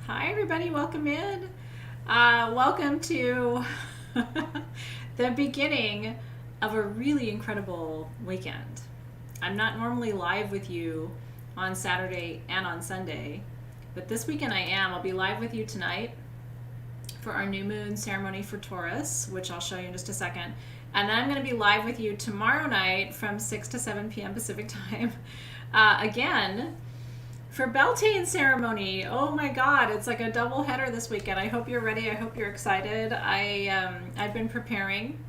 Hi, everybody. Welcome in. Welcome to the beginning of a really incredible weekend. I'm not normally live with you on Saturday and on Sunday, but this weekend I am. I'll be live with you tonight for our new moon ceremony for Taurus, which I'll show you in just a second. And then I'm going to be live with you tomorrow night from 6 to 7 p.m. Pacific time. Again, for Beltane ceremony. Oh my God, it's like a double header this weekend. I hope you're ready. I hope you're excited. I've been preparing.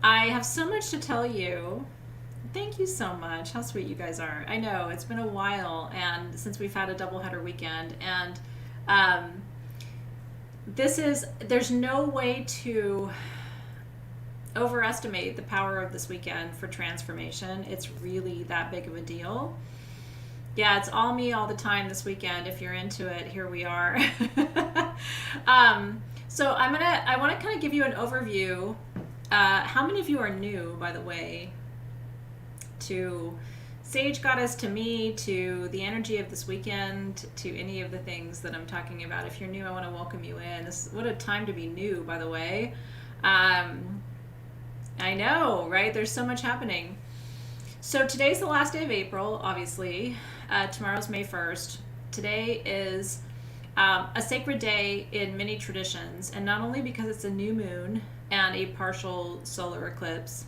I have so much to tell you. Thank you so much. How sweet you guys are. I know it's been a while, and since we've had a double header weekend, and there's no way to overestimate the power of this weekend for transformation. It's really that big of a deal. Yeah, it's all me all the time this weekend. If you're into it, here we are. So I want to kind of give you an overview. How many of you are new, by the way, to Sage Goddess, to me, to the energy of this weekend, to any of the things that I'm talking about? If you're new, I want to welcome you in. What a time to be new, by the way. I know, right? There's so much happening. So today's the last day of April, obviously. Tomorrow's May 1st. Today is a sacred day in many traditions, and not only because it's a new moon and a partial solar eclipse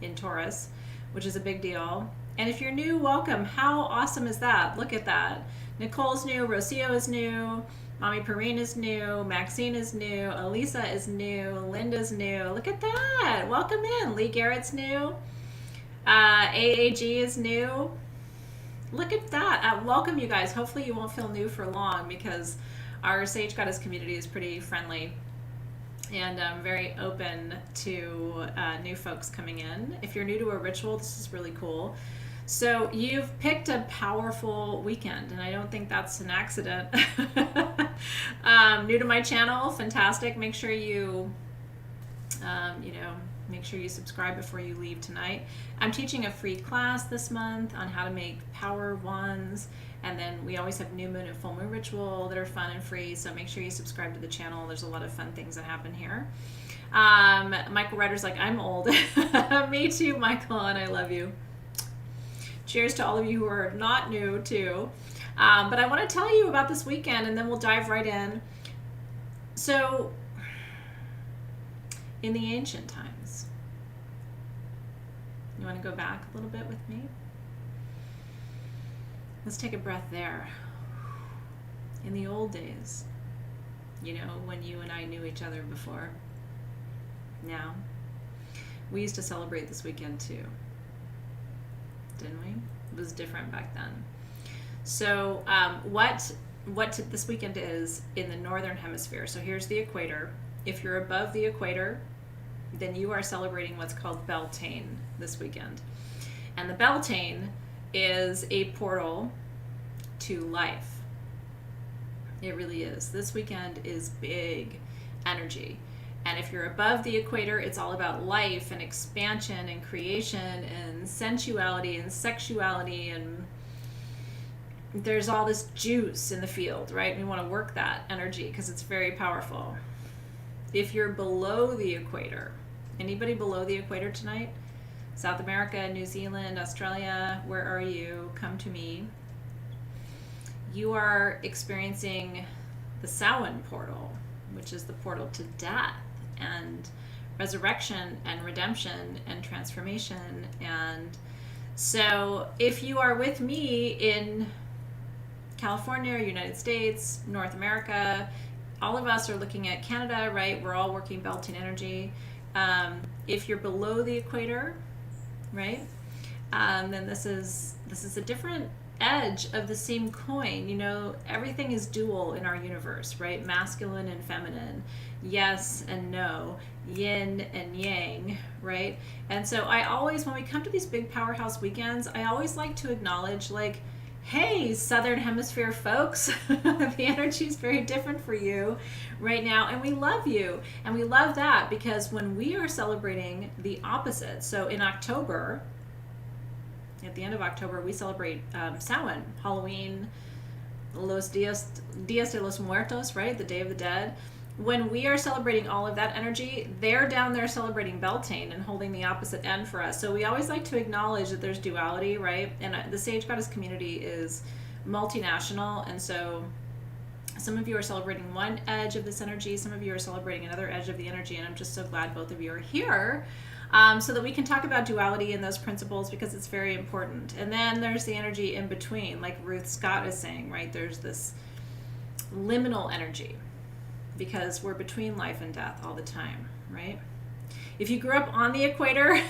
in Taurus, which is a big deal. And if you're new, welcome. How awesome is that? Look at that. Nicole's new, Rocio is new, Mommy Perrine is new, Maxine is new, Elisa is new, Linda's new. Look at that. Welcome in. Lee Garrett's new. AAG is new. Look at that. Welcome, you guys. Hopefully you won't feel new for long, because our Sage Goddess community is pretty friendly and very open to new folks coming in. If you're new to a ritual, this is really cool. So you've picked a powerful weekend, and I don't think that's an accident. New to my channel, fantastic. Make sure you make sure you subscribe before you leave tonight. I'm teaching a free class this month on how to make power wands, and then we always have new moon and full moon ritual that are fun and free, so make sure you subscribe to the channel. There's a lot of fun things that happen here. Michael Ryder's like, I'm old. Me too, Michael, and I love you. Cheers to all of you who are not new too. But I want to tell you about this weekend, and then we'll dive right in. So, in the ancient times, you want to go back a little bit with me? Let's take a breath there. In the old days, when you and I knew each other before, now, we used to celebrate this weekend too, didn't we? It was different back then. So what this weekend is in the northern hemisphere. So here's the equator. If you're above the equator, then you are celebrating what's called Beltane this weekend. And the Beltane is a portal to life. It really is. This weekend is big energy. And if you're above the equator, it's all about life and expansion and creation and sensuality and sexuality, and there's all this juice in the field, right? We want to work that energy because it's very powerful. If you're below the equator, anybody below the equator tonight? South America, New Zealand, Australia, where are you? Come to me. You are experiencing the Samhain portal, which is the portal to death and resurrection and redemption and transformation. And so if you are with me in California, United States, North America, all of us are looking at Canada, right? We're all working Beltane energy. If you're below the equator, right, then this is a different edge of the same coin. Everything is dual in our universe, right? Masculine and feminine, yes and no, yin and yang, right? And so I always, when we come to these big powerhouse weekends, I always like to acknowledge, like, hey, Southern Hemisphere folks, the energy is very different for you right now, and we love you. And we love that because when we are celebrating the opposite, so in October, at the end of October, we celebrate Samhain, Halloween, Los Dias de los Muertos, right? The Day of the Dead. When we are celebrating all of that energy, they're down there celebrating Beltane and holding the opposite end for us. So we always like to acknowledge that there's duality, right? And the Sage Goddess community is multinational, and so some of you are celebrating one edge of this energy, some of you are celebrating another edge of the energy, and I'm just so glad both of you are here so that we can talk about duality and those principles, because it's very important. And then there's the energy in between, like Ruth Scott is saying, right? There's this liminal energy, because we're between life and death all the time, right? If you grew up on the equator,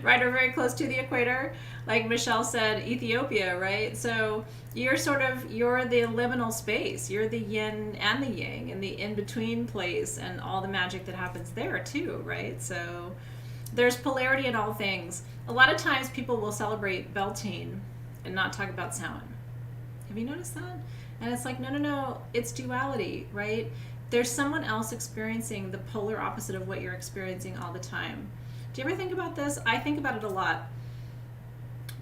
right, or very close to the equator, like Michelle said, Ethiopia, right? So you're the liminal space. You're the yin and the yang, and the in-between place, and all the magic that happens there too, right? So there's polarity in all things. A lot of times people will celebrate Beltane and not talk about Samhain. Have you noticed that? And it's like, no, it's duality, right? There's someone else experiencing the polar opposite of what you're experiencing all the time. Do you ever think about this? I think about it a lot.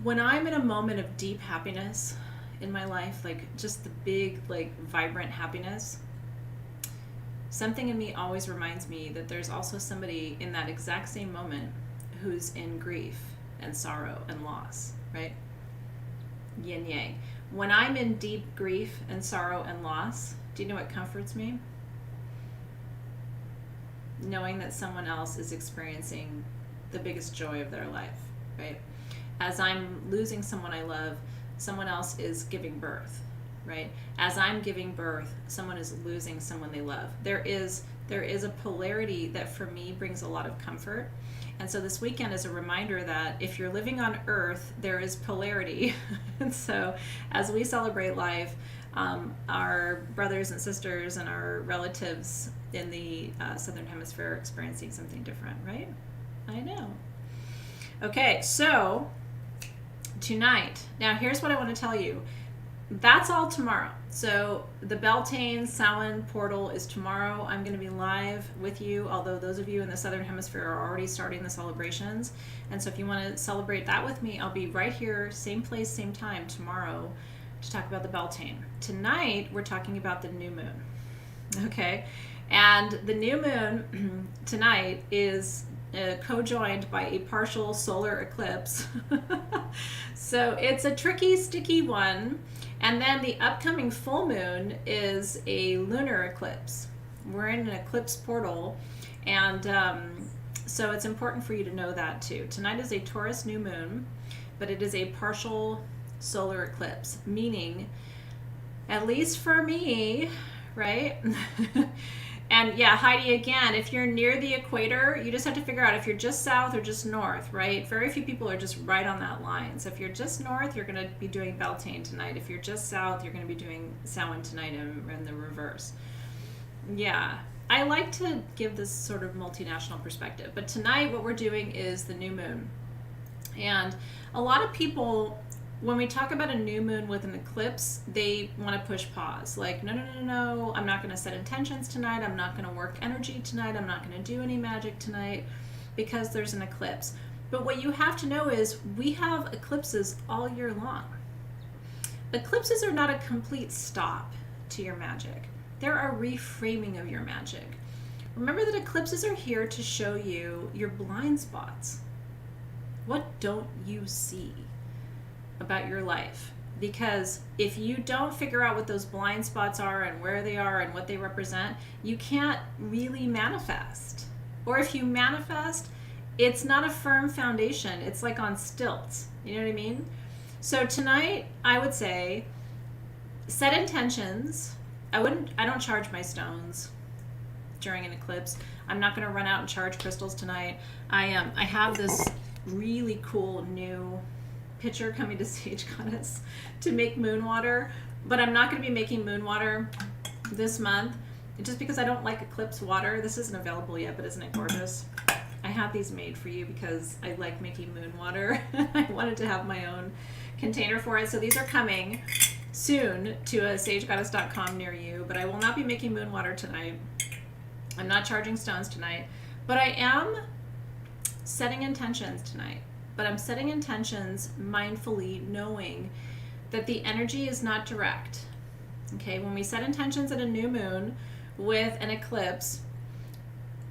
When I'm in a moment of deep happiness in my life, like just the big, like vibrant happiness, something in me always reminds me that there's also somebody in that exact same moment who's in grief and sorrow and loss, right? Yin yang. When I'm in deep grief and sorrow and loss, do you know what comforts me? Knowing that someone else is experiencing the biggest joy of their life, right? As I'm losing someone I love, someone else is giving birth, right? As I'm giving birth, someone is losing someone they love. There is a polarity that for me brings a lot of comfort. And so this weekend is a reminder that if you're living on Earth, there is polarity. And so as we celebrate life, our brothers and sisters and our relatives in the Southern Hemisphere are experiencing something different, right? I know. Okay, so tonight, now here's what I want to tell you. That's all tomorrow. So the Beltane Samhain portal is tomorrow. I'm going to be live with you, although those of you in the Southern Hemisphere are already starting the celebrations. And so if you want to celebrate that with me, I'll be right here, same place, same time tomorrow to talk about the Beltane. Tonight, we're talking about the new moon. Okay? And the new moon tonight is co-joined by a partial solar eclipse. So it's a tricky, sticky one. And then the upcoming full moon is a lunar eclipse. We're in an eclipse portal, and so it's important for you to know that too. Tonight is a Taurus new moon, but it is a partial solar eclipse, meaning, at least for me, right? And yeah, Heidi, again, if you're near the equator, you just have to figure out if you're just south or just north, right? Very few people are just right on that line. So if you're just north, you're going to be doing Beltane tonight. If you're just south, you're going to be doing Samhain tonight in the reverse. Yeah, I like to give this sort of multinational perspective. But tonight, what we're doing is the new moon. And a lot of people, when we talk about a new moon with an eclipse, they want to push pause. Like, no, I'm not going to set intentions tonight. I'm not going to work energy tonight. I'm not going to do any magic tonight because there's an eclipse. But what you have to know is we have eclipses all year long. Eclipses are not a complete stop to your magic. They're a reframing of your magic. Remember that eclipses are here to show you your blind spots. What don't you see about your life? Because if you don't figure out what those blind spots are and where they are and what they represent, you can't really manifest. Or if you manifest, it's not a firm foundation. It's like on stilts. You know what I mean? So tonight, I would say, set intentions. I don't charge my stones during an eclipse. I'm not going to run out and charge crystals tonight. I have this really cool new pitcher coming to Sage Goddess to make moon water, but I'm not going to be making moon water this month just because I don't like eclipse water. This isn't available yet, but isn't it gorgeous? I have these made for you because I like making moon water. I wanted to have my own container for it, so these are coming soon to a sagegoddess.com near you, but I will not be making moon water tonight. I'm not charging stones tonight, but I am setting intentions tonight. But I'm setting intentions mindfully, knowing that the energy is not direct. Okay, when we set intentions at a new moon with an eclipse,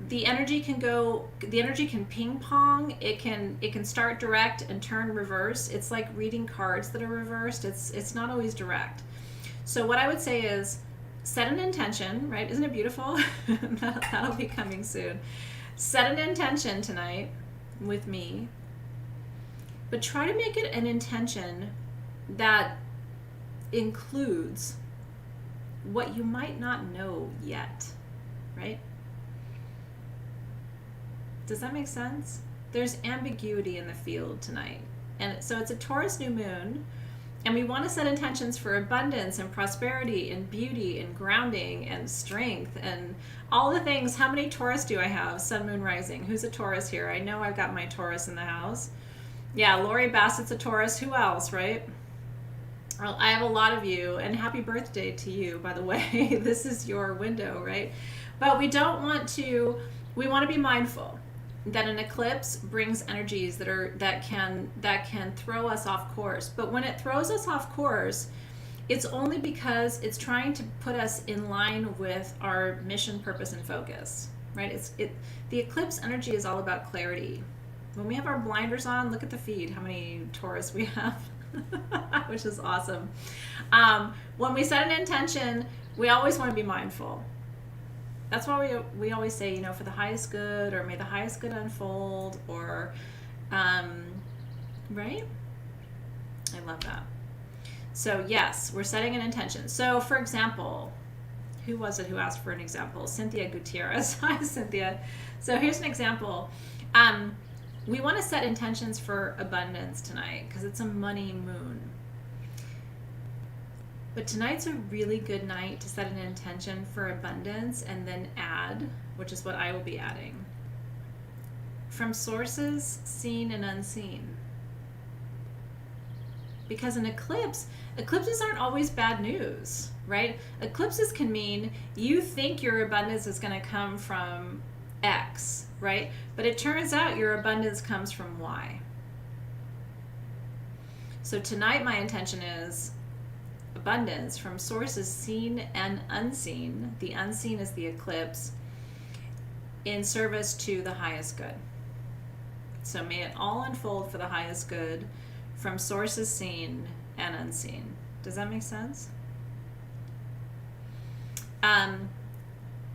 the energy can ping pong. It can start direct and turn reverse. It's like reading cards that are reversed. It's not always direct. So what I would say is set an intention, right? Isn't it beautiful? That'll be coming soon. Set an intention tonight with me, but try to make it an intention that includes what you might not know yet, right? Does that make sense? There's ambiguity in the field tonight. And so it's a Taurus new moon, and we want to set intentions for abundance and prosperity and beauty and grounding and strength and all the things. How many Taurus do I have? Sun, moon, rising. Who's a Taurus here? I know I've got my Taurus in the house. Yeah, Lori Bassett's a Taurus. Who else, right? Well, I have a lot of you, and happy birthday to you, by the way. This is your window, right? But we want to be mindful that an eclipse brings energies that can throw us off course. But when it throws us off course, it's only because it's trying to put us in line with our mission, purpose, and focus, right? The eclipse energy is all about clarity. When we have our blinders on, look at the feed, how many Taurus we have, which is awesome. When we set an intention, we always want to be mindful. That's why we always say, for the highest good, or may the highest good unfold, or, right? I love that. So yes, we're setting an intention. So for example, who was it who asked for an example? Cynthia Gutierrez. Hi, Cynthia. So here's an example. We want to set intentions for abundance tonight because it's a money moon. But tonight's a really good night to set an intention for abundance and then add, which is what I will be adding, from sources seen and unseen. Because an eclipses aren't always bad news, right? Eclipses can mean you think your abundance is going to come from X, right? But it turns out your abundance comes from Y. So tonight my intention is abundance from sources seen and unseen. The unseen is the eclipse, in service to the highest good. So may it all unfold for the highest good from sources seen and unseen. Does that make sense?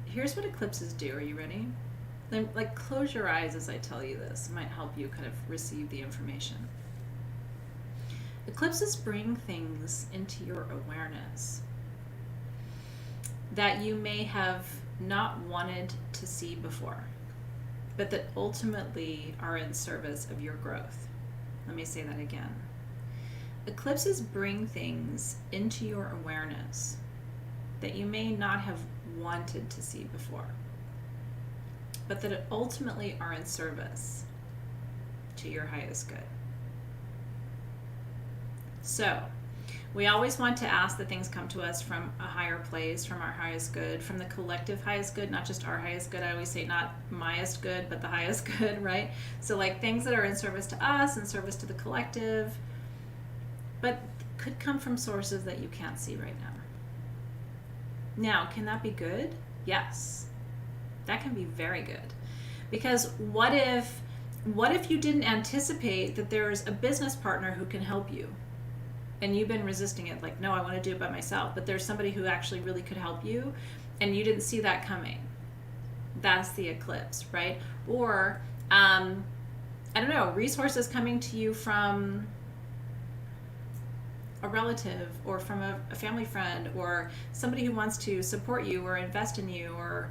Here's what eclipses do. Are you ready? Like, close your eyes as I tell you this. It might help you kind of receive the information. Eclipses bring things into your awareness that you may have not wanted to see before, but that ultimately are in service of your growth. Let me say that again. Eclipses bring things into your awareness that you may not have wanted to see before, but that ultimately are in service to your highest good. So, we always want to ask that things come to us from a higher place, from our highest good, from the collective highest good, not just our highest good. I always say not myest good, but the highest good, right? So like things that are in service to us, in service to the collective, but could come from sources that you can't see right now. Now, can that be good? Yes. That can be very good. Because what if you didn't anticipate that there's a business partner who can help you? And you've been resisting it, like, no, I want to do it by myself. But there's somebody who actually really could help you, and you didn't see that coming. That's the eclipse, right? Or, I don't know, resources coming to you from a relative, or from a family friend, or somebody who wants to support you or invest in you or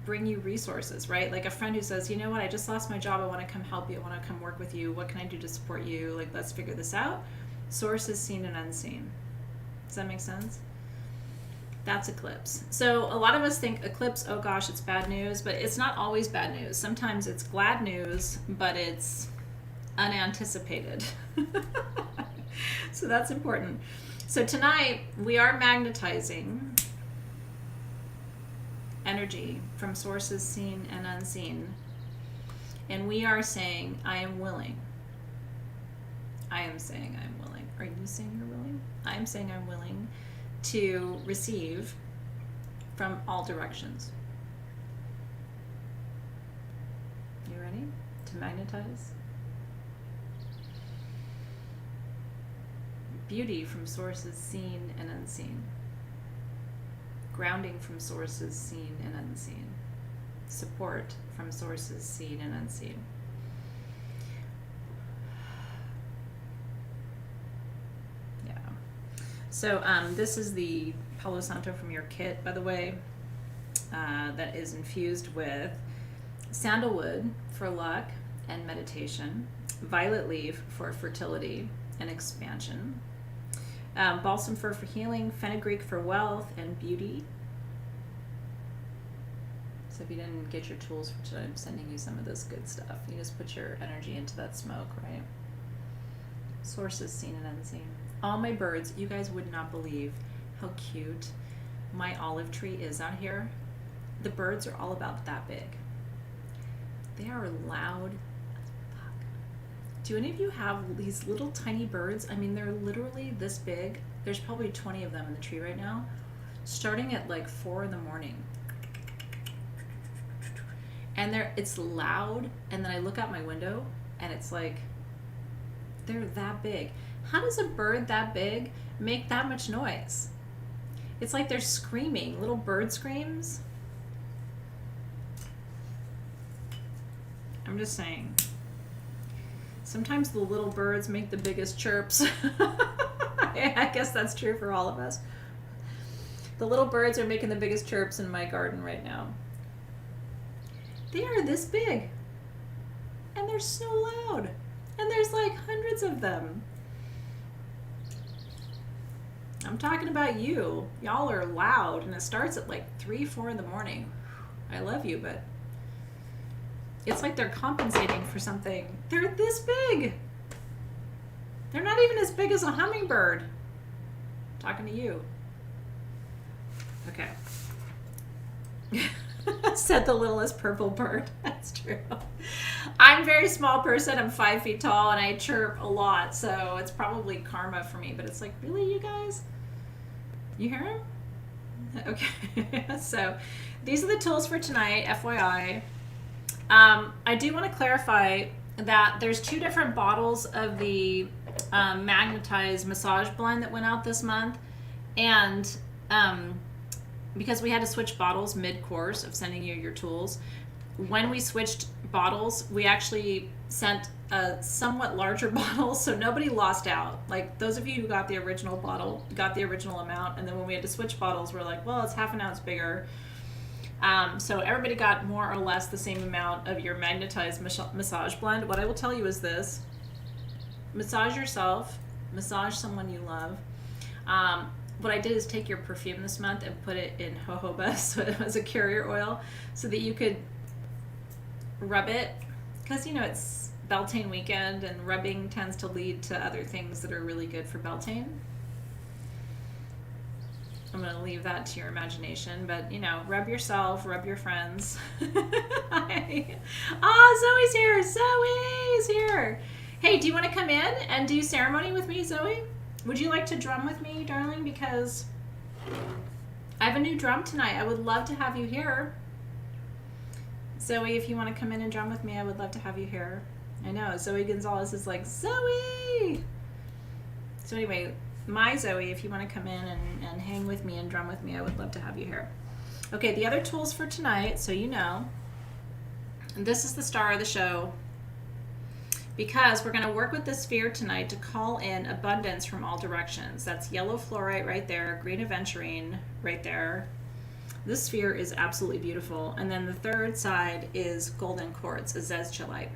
bring you resources, right? Like a friend who says, you know what, I just lost my job. I want to come help you. I want to come work with you. What can I do to support you? Like, let's figure this out. Sources seen and unseen. Does that make sense? That's eclipse. So a lot of us think eclipse, oh gosh, it's bad news, but it's not always bad news. Sometimes it's glad news, but it's unanticipated. So that's important. So tonight we are magnetizing energy from sources seen and unseen. And we are saying, I am willing. I am saying I am willing. Are you saying you're willing? I'm saying I'm willing to receive from all directions. You ready to magnetize? Beauty from sources seen and unseen. Grounding from sources seen and unseen. Support from sources seen and unseen. Yeah. So this is the Palo Santo from your kit, by the way, that is infused with sandalwood for luck and meditation, violet leaf for fertility and expansion, balsam fir for healing, fenugreek for wealth and beauty. So if you didn't get your tools for today, I'm sending you some of this good stuff. You just put your energy into that smoke, right? Sources seen and unseen. All my birds, you guys would not believe how cute my olive tree is out here. The birds are all about that big. They are loud as fuck. Do any of you have these little tiny birds? I mean, they're literally this big. There's probably 20 of them in the tree right now, starting at like 4 in the morning. And it's loud, and then I look out my window and it's like, they're that big. How does a bird that big make that much noise? It's like they're screaming, little bird screams. I'm just saying. Sometimes the little birds make the biggest chirps. I guess that's true for all of us. The little birds are making the biggest chirps in my garden right now. They are this big. And they're so loud. And there's like hundreds of them. I'm talking about you. Y'all are loud, and it starts at like 3, 4 in the morning. I love you, but it's like they're compensating for something. They're this big. They're not even as big as a hummingbird. I'm talking to you. Okay. Said the littlest purple bird. That's true. I'm a very small person. I'm 5 feet tall, and I chirp a lot, so it's probably karma for me. But it's like, really, you guys? You hear him? Okay. So these are the tools for tonight, FYI. I do want to clarify that there's 2 different bottles of the magnetized massage blend that went out this month, and because we had to switch bottles mid-course of sending you your tools, when we switched bottles, we actually sent a somewhat larger bottle, so nobody lost out. Like, those of you who got the original bottle got the original amount, and then when we had to switch bottles, we're like, well, it's half an ounce bigger. So everybody got more or less the same amount of your magnetized massage blend. What I will tell you is this: massage yourself, massage someone you love. What I did is take your perfume this month and put it in jojoba, so it was a carrier oil, so that you could rub it, because you know it's Beltane weekend, and rubbing tends to lead to other things that are really good for Beltane. I'm going to leave that to your imagination, but you know, rub yourself, rub your friends. Oh, Zoe's here. Zoe's here. Hey, do you want to come in and do ceremony with me, Zoe? Would you like to drum with me, darling? Because I have a new drum tonight. I would love to have you here. Zoe, if you want to come in and drum with me, I would love to have you here. I know, Zoe Gonzalez is like, Zoe! So anyway, my Zoe, if you want to come in and hang with me and drum with me, I would love to have you here. Okay, the other tools for tonight, so you know, and this is the star of the show, because we're going to work with the sphere tonight to call in abundance from all directions. That's yellow fluorite right there, green aventurine right there. This sphere is absolutely beautiful. And then the third side is golden quartz, azeztulite.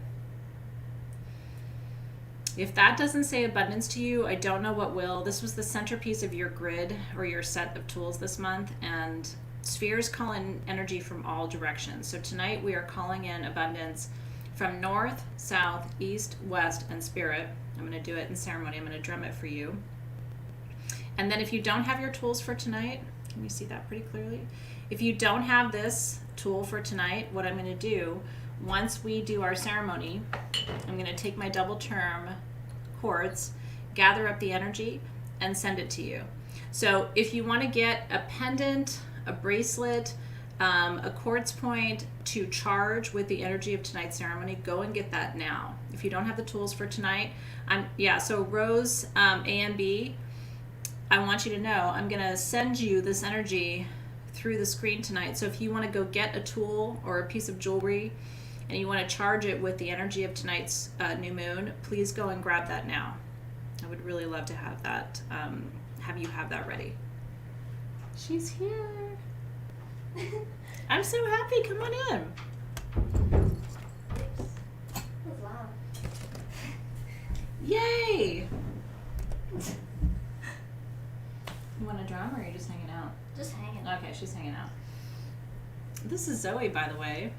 If that doesn't say abundance to you, I don't know what will. This was the centerpiece of your grid or your set of tools this month, and spheres call in energy from all directions. So tonight we are calling in abundance from north, south, east, west, and spirit. I'm going to do it in ceremony. I'm going to drum it for you. And then if you don't have your tools for tonight, can you see that pretty clearly? If you don't have this tool for tonight, what I'm going to do, once we do our ceremony, I'm going to take my double term quartz, gather up the energy, and send it to you. So if you want to get a pendant, a bracelet, a quartz point to charge with the energy of tonight's ceremony, go and get that now. If you don't have the tools for tonight, so Rose, A and B, I want you to know I'm going to send you this energy through the screen tonight. So if you want to go get a tool or a piece of jewelry and you want to charge it with the energy of tonight's new moon, please go and grab that now. I would really love to have that, have you have that ready. She's here. I'm so happy. Come on in. That was loud. Yay! You want a drum or are you just hanging out? Just hanging. Okay, she's hanging out. This is Zoe, by the way.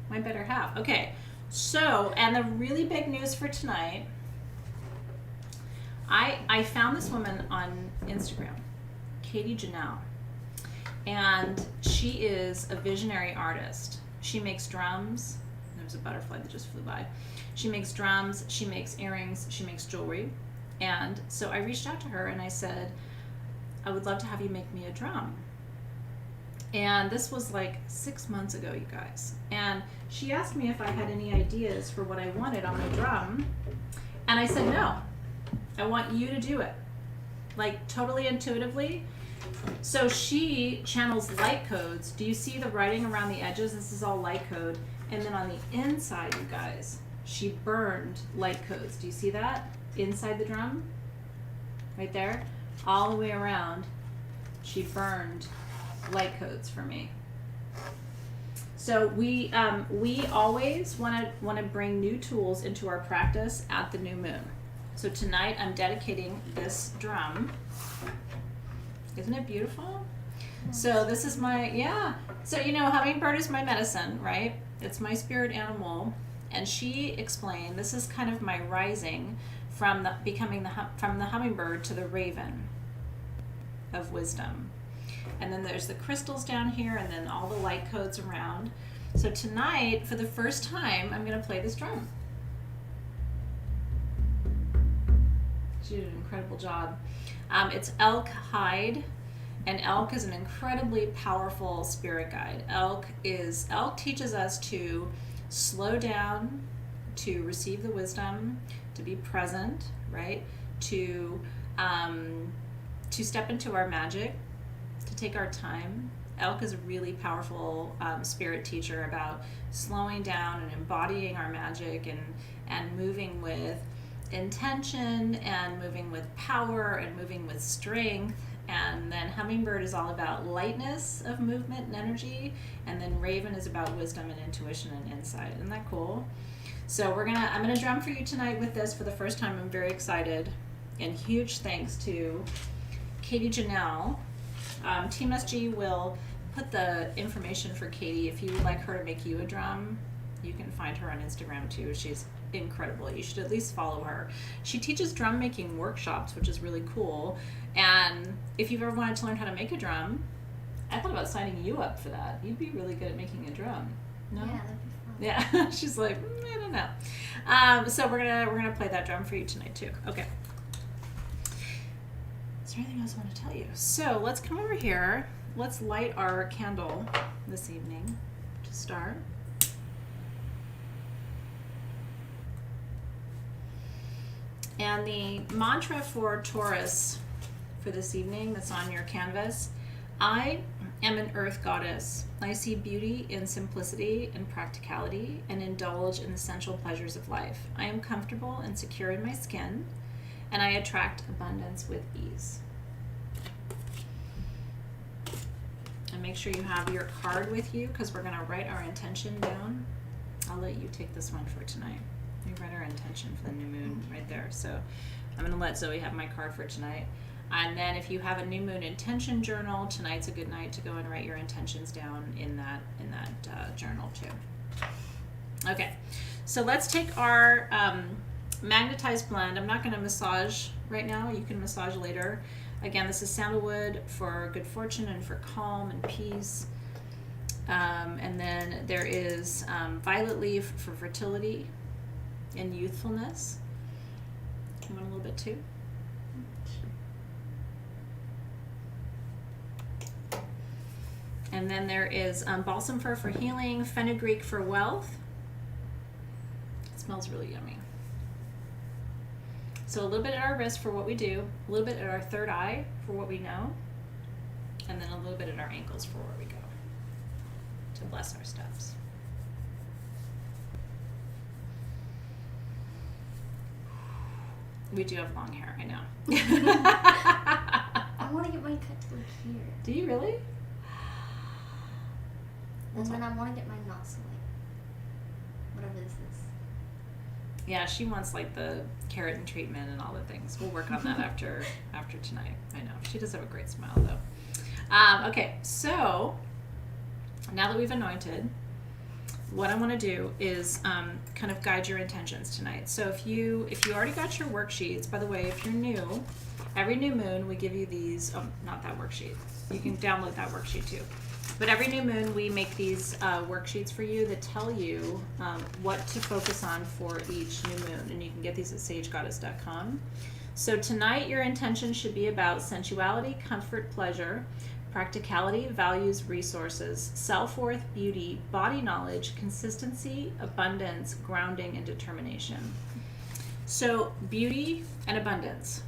My better half. Okay, so, and the really big news for tonight, I found this woman on Instagram, Katie Janelle, and she is a visionary artist. She makes drums. There was a butterfly that just flew by. She makes drums, she makes earrings, she makes jewelry. And so I reached out to her and I said, I would love to have you make me a drum. And this was like 6 months ago, you guys. And she asked me if I had any ideas for what I wanted on my drum. And I said, no, I want you to do it. Like totally intuitively. So she channels light codes. Do you see the writing around the edges? This is all light code. And then on the inside, you guys, she burned light codes. Do you see that? Inside the drum, right there, all the way around, she burned light codes for me. So we always want to bring new tools into our practice at the new moon. So tonight I'm dedicating this drum. Isn't it beautiful? So this is my, so you know, hummingbird is my medicine, right? It's my spirit animal. And she explained, this is kind of my rising from from the hummingbird to the raven of wisdom. And then there's the crystals down here and then all the light codes around. So tonight, for the first time, I'm going to play this drum. She did an incredible job. It's elk hide, and elk is an incredibly powerful spirit guide. Elk teaches us to slow down, to receive the wisdom, to be present, right? To step into our magic, to take our time. Elk is a really powerful spirit teacher about slowing down and embodying our magic and moving with intention and moving with power and moving with strength. And then hummingbird is all about lightness of movement and energy. And then raven is about wisdom and intuition and insight. Isn't that cool? So I'm gonna drum for you tonight with this for the first time. I'm very excited. And huge thanks to Katie Janelle. Team SG will put the information for Katie. If you would like her to make you a drum, you can find her on Instagram too. She's incredible. You should at least follow her. She teaches drum making workshops, which is really cool. And if you've ever wanted to learn how to make a drum, I thought about signing you up for that. You'd be really good at making a drum. No? Yeah, that'd be fun. Yeah. She's like, I don't know. So we're gonna play that drum for you tonight too. Okay. Is there anything else I want to tell you? So let's come over here. Let's light our candle this evening to start. And the mantra for Taurus for this evening that's on your canvas, I am an earth goddess. I see beauty in simplicity and practicality and indulge in the sensual pleasures of life. I am comfortable and secure in my skin, and I attract abundance with ease. And make sure you have your card with you because we're going to write our intention down. I'll let you take this one for tonight. We write our intention for the new moon right there. So I'm going to let Zoe have my card for tonight. And then if you have a new moon intention journal, tonight's a good night to go and write your intentions down in that journal too. Okay, so let's take our magnetized blend. I'm not going to massage right now. You can massage later. Again, this is sandalwood for good fortune and for calm and peace. And then there is violet leaf for fertility and youthfulness. You want a little bit too? And then there is balsam fir for healing, fenugreek for wealth. It smells really yummy. So a little bit at our wrist for what we do, a little bit at our third eye for what we know, and then a little bit at our ankles for where we go to bless our steps. We do have long hair, I know. I want to get mine cut to like here. Do you really? And then I want to get mine not so like, whatever this is. Yeah, she wants like the keratin treatment and all the things. We'll work on that after tonight. I know. She does have a great smile though. Okay, so now that we've anointed, what I want to do is kind of guide your intentions tonight. So if you already got your worksheets, by the way, if you're new, every new moon we give you these, not that worksheet. You can download that worksheet too. But every new moon we make these worksheets for you that tell you what to focus on for each new moon. And you can get these at sagegoddess.com. So tonight your intention should be about sensuality, comfort, pleasure, practicality, values, resources, self-worth, beauty, body knowledge, consistency, abundance, grounding, and determination. So beauty and abundance.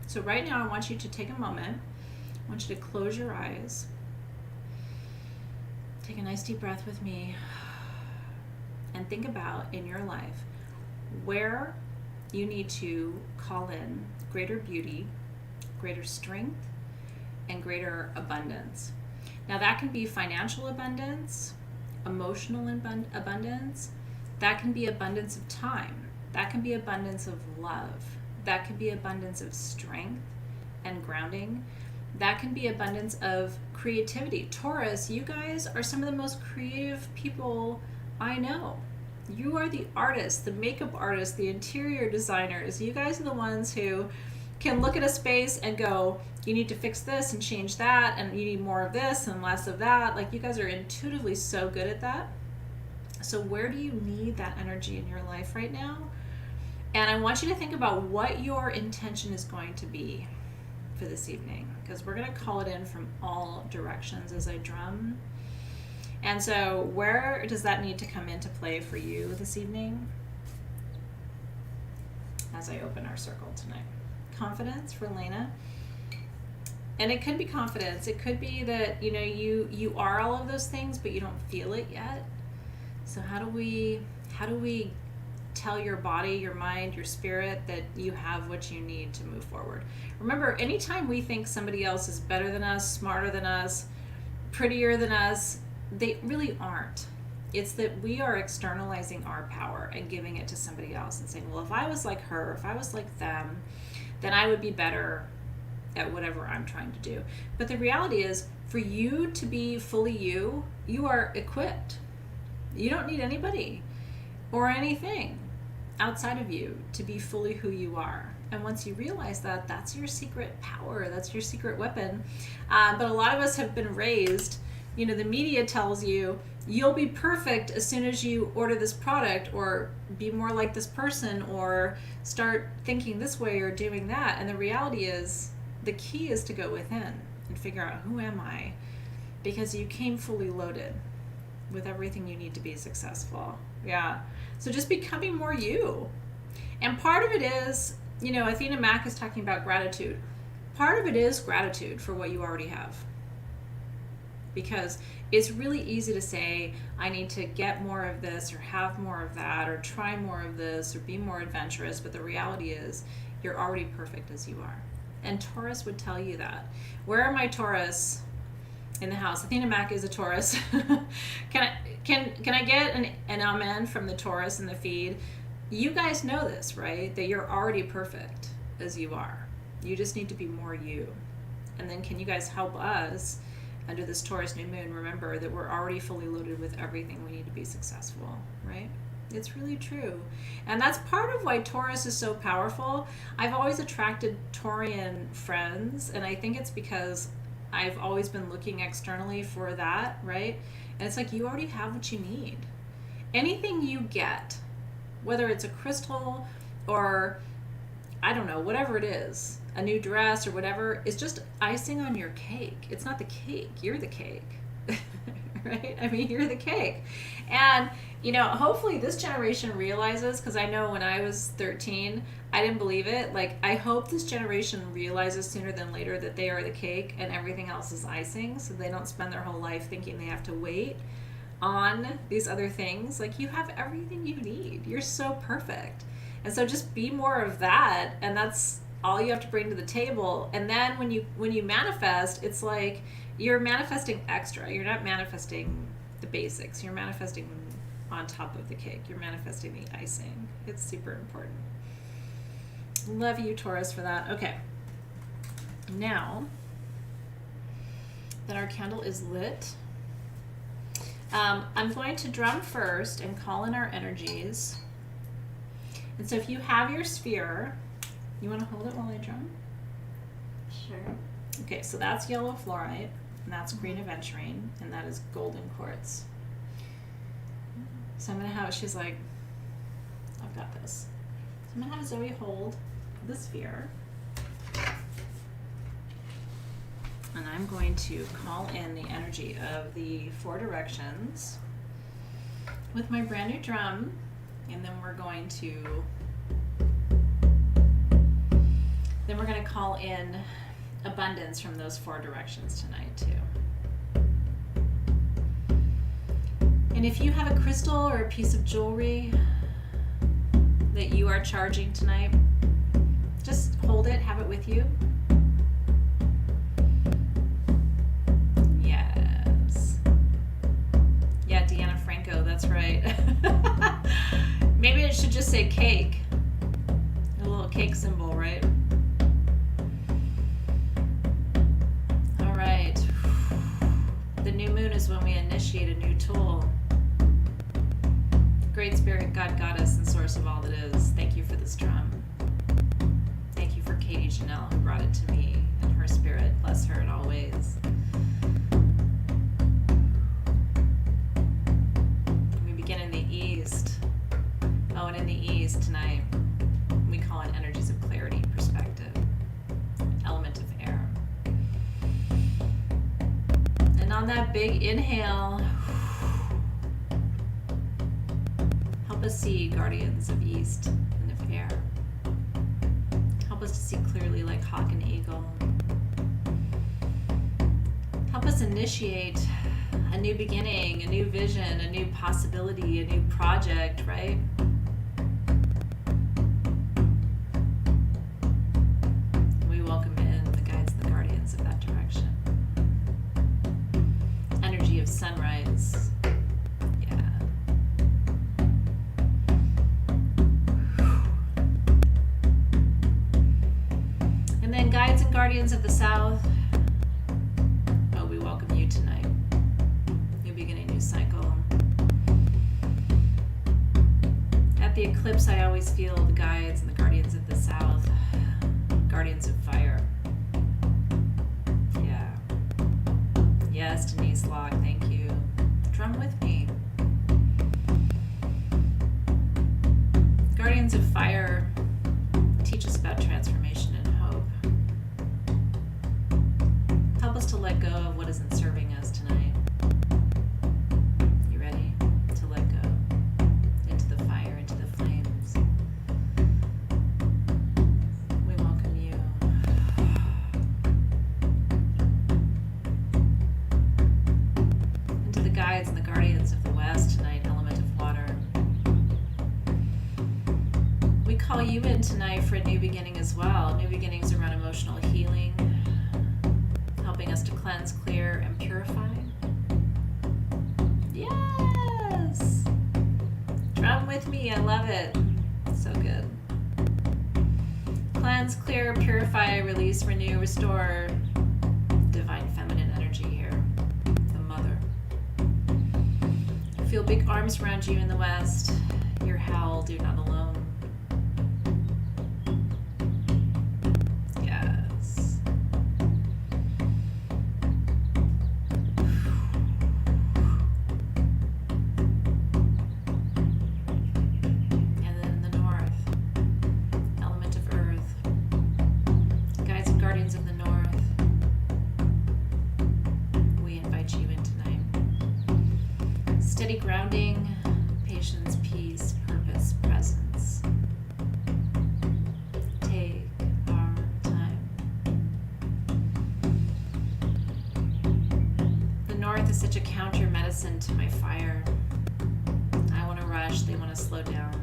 So right now I want you to take a moment. I want you to close your eyes. Take a nice deep breath with me and think about in your life where you need to call in greater beauty, greater strength, and greater abundance. Now that can be financial abundance, emotional abundance, that can be abundance of time, that can be abundance of love, that can be abundance of strength and grounding, that can be abundance of creativity. Taurus, you guys are some of the most creative people I know. You are the artists, the makeup artists, the interior designers. You guys are the ones who can look at a space and go, you need to fix this and change that, and you need more of this and less of that. Like, you guys are intuitively so good at that. So where do you need that energy in your life right now? And I want you to think about what your intention is going to be for this evening, because we're going to call it in from all directions as I drum. And so where does that need to come into play for you this evening as I open our circle tonight? Confidence for Lena. And it could be confidence. It could be that, you know, you are all of those things, but you don't feel it yet. So how do we tell your body, your mind, your spirit that you have what you need to move forward? Remember, anytime we think somebody else is better than us, smarter than us, prettier than us, they really aren't. It's that we are externalizing our power and giving it to somebody else and saying, well, if I was like her, if I was like them, then I would be better at whatever I'm trying to do. But the reality is, for you to be fully you, you are equipped. You don't need anybody or anything outside of you to be fully who you are. And once you realize that, that's your secret power, that's your secret weapon. But a lot of us have been raised, you know, the media tells you, you'll be perfect as soon as you order this product, or be more like this person, or start thinking this way or doing that. And the reality is, the key is to go within and figure out, who am I? Because you came fully loaded with everything you need to be successful. Yeah. So just becoming more you. And part of it is, you know, Athena Mack is talking about gratitude. Part of it is gratitude for what you already have. Because it's really easy to say, I need to get more of this, or have more of that, or try more of this, or be more adventurous. But the reality is, you're already perfect as you are. And Taurus would tell you that. Where are my Taurus in the house? Athena Mack is a Taurus. Can I get an amen from the Taurus in the feed? You guys know this, right? That you're already perfect as you are. You just need to be more you. And then can you guys help us under this Taurus New Moon remember that we're already fully loaded with everything we need to be successful, right? It's really true. And that's part of why Taurus is so powerful. I've always attracted Taurean friends, and I think it's because I've always been looking externally for that, right? And it's like, you already have what you need. Anything you get, whether it's a crystal or, I don't know, whatever it is, a new dress or whatever, is just icing on your cake. It's not the cake, you're the cake. right? I mean, you're the cake. And, you know, hopefully this generation realizes, because I know when I was 13, I didn't believe it. Like, I hope this generation realizes sooner than later that they are the cake and everything else is icing, so they don't spend their whole life thinking they have to wait on these other things. Like, you have everything you need. You're so perfect. And so just be more of that, and that's all you have to bring to the table. And then when you manifest, it's like you're manifesting extra. You're not manifesting the basics. You're manifesting on top of the cake. You're manifesting the icing. It's super important. Love you, Taurus, for that. Okay. Now that our candle is lit, I'm going to drum first and call in our energies. And so if you have your sphere, you want to hold it while I drum? Sure. Okay, so that's yellow fluorite, and that's green aventurine, and that is golden quartz. So I'm going to have, she's like, I've got this. So I'm going to have Zoe hold the sphere. And I'm going to call in the energy of the 4 directions with my brand new drum, and then we're going to call in abundance from those 4 directions tonight too. And if you have a crystal or a piece of jewelry that you are charging tonight, just hold it, have it with you. Yes. Yeah, Deanna Franco, that's right. Maybe it should just say cake. A little cake symbol, right? All right. The new moon is when we initiate a new tool. Great Spirit, God, Goddess, and Source of all that is, thank you for this drum. Thank you for Katie Janelle, who brought it to me, and her spirit. Bless her in all ways. We begin in the east. Oh, and in the east tonight, we call in energies of clarity, perspective, element of air. And on that big inhale, help us see guardians of east and of air. Help us to see clearly like hawk and eagle. Help us initiate a new beginning, a new vision, a new possibility, a new project, right? We welcome in the guides and the guardians of that direction. Energy of sunrise. And then guides and guardians of the south. Oh, we welcome you tonight. New beginning, new cycle. At the eclipse, I always feel the guides and the guardians of the south. Guardians of fire. Yeah. Yes, Denise Locke, thank you. Drum with me. Guardians of fire teach us about transformation and hope. Help us to let go of what isn't serving us tonight. You ready to let go into the fire, into the flames? We welcome you. Into the guides and the guardians of the west tonight, element of water. We call you in tonight for a new beginning as well. New beginnings around emotional healing, helping us to cleanse, clear, and purify. Yes! Drum with me, I love it. So good. Cleanse, clear, purify, release, renew, restore. Divine feminine energy here. The mother. Feel big arms around you in the west. You're held, you're not alone. Yes. And then in the north, element of earth. Guides and guardians of the north. We invite you in tonight. grounding, patience, peace, purpose, presence. Take our time. The north is such a counter medicine to my fire. I want to rush, they want to slow down.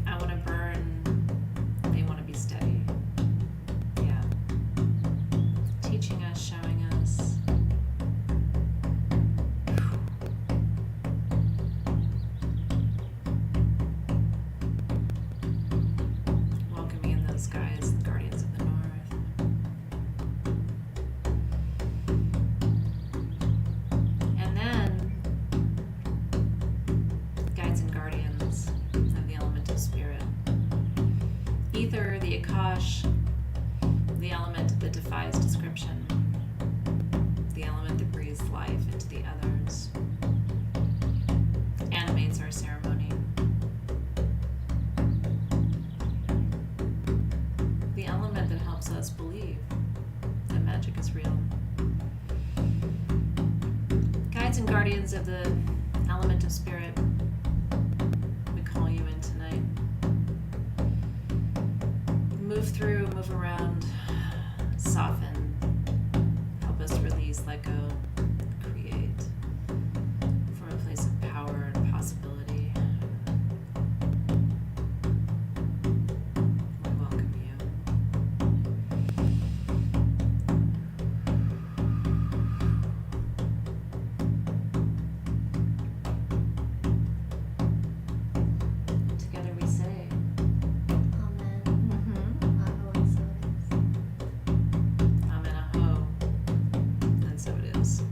I want to burn, they want to be steady. Yeah. Teaching us, showing us. Welcoming in those guides, the guardians of the north. And then guides and guardians of the element of spirit. Ether, the Akash, the element that defies description, the element that breathes life into the others, animates our ceremony. The element that helps us believe that magic is real. Guides and guardians of the element of spirit, we call you in tonight. Move through, move around, soften, help us release, let go, create from a place of power and possibility. We welcome you. Together we say, Amen. mm-hmm. Aho, and so it is. Amen, aho, and so it is.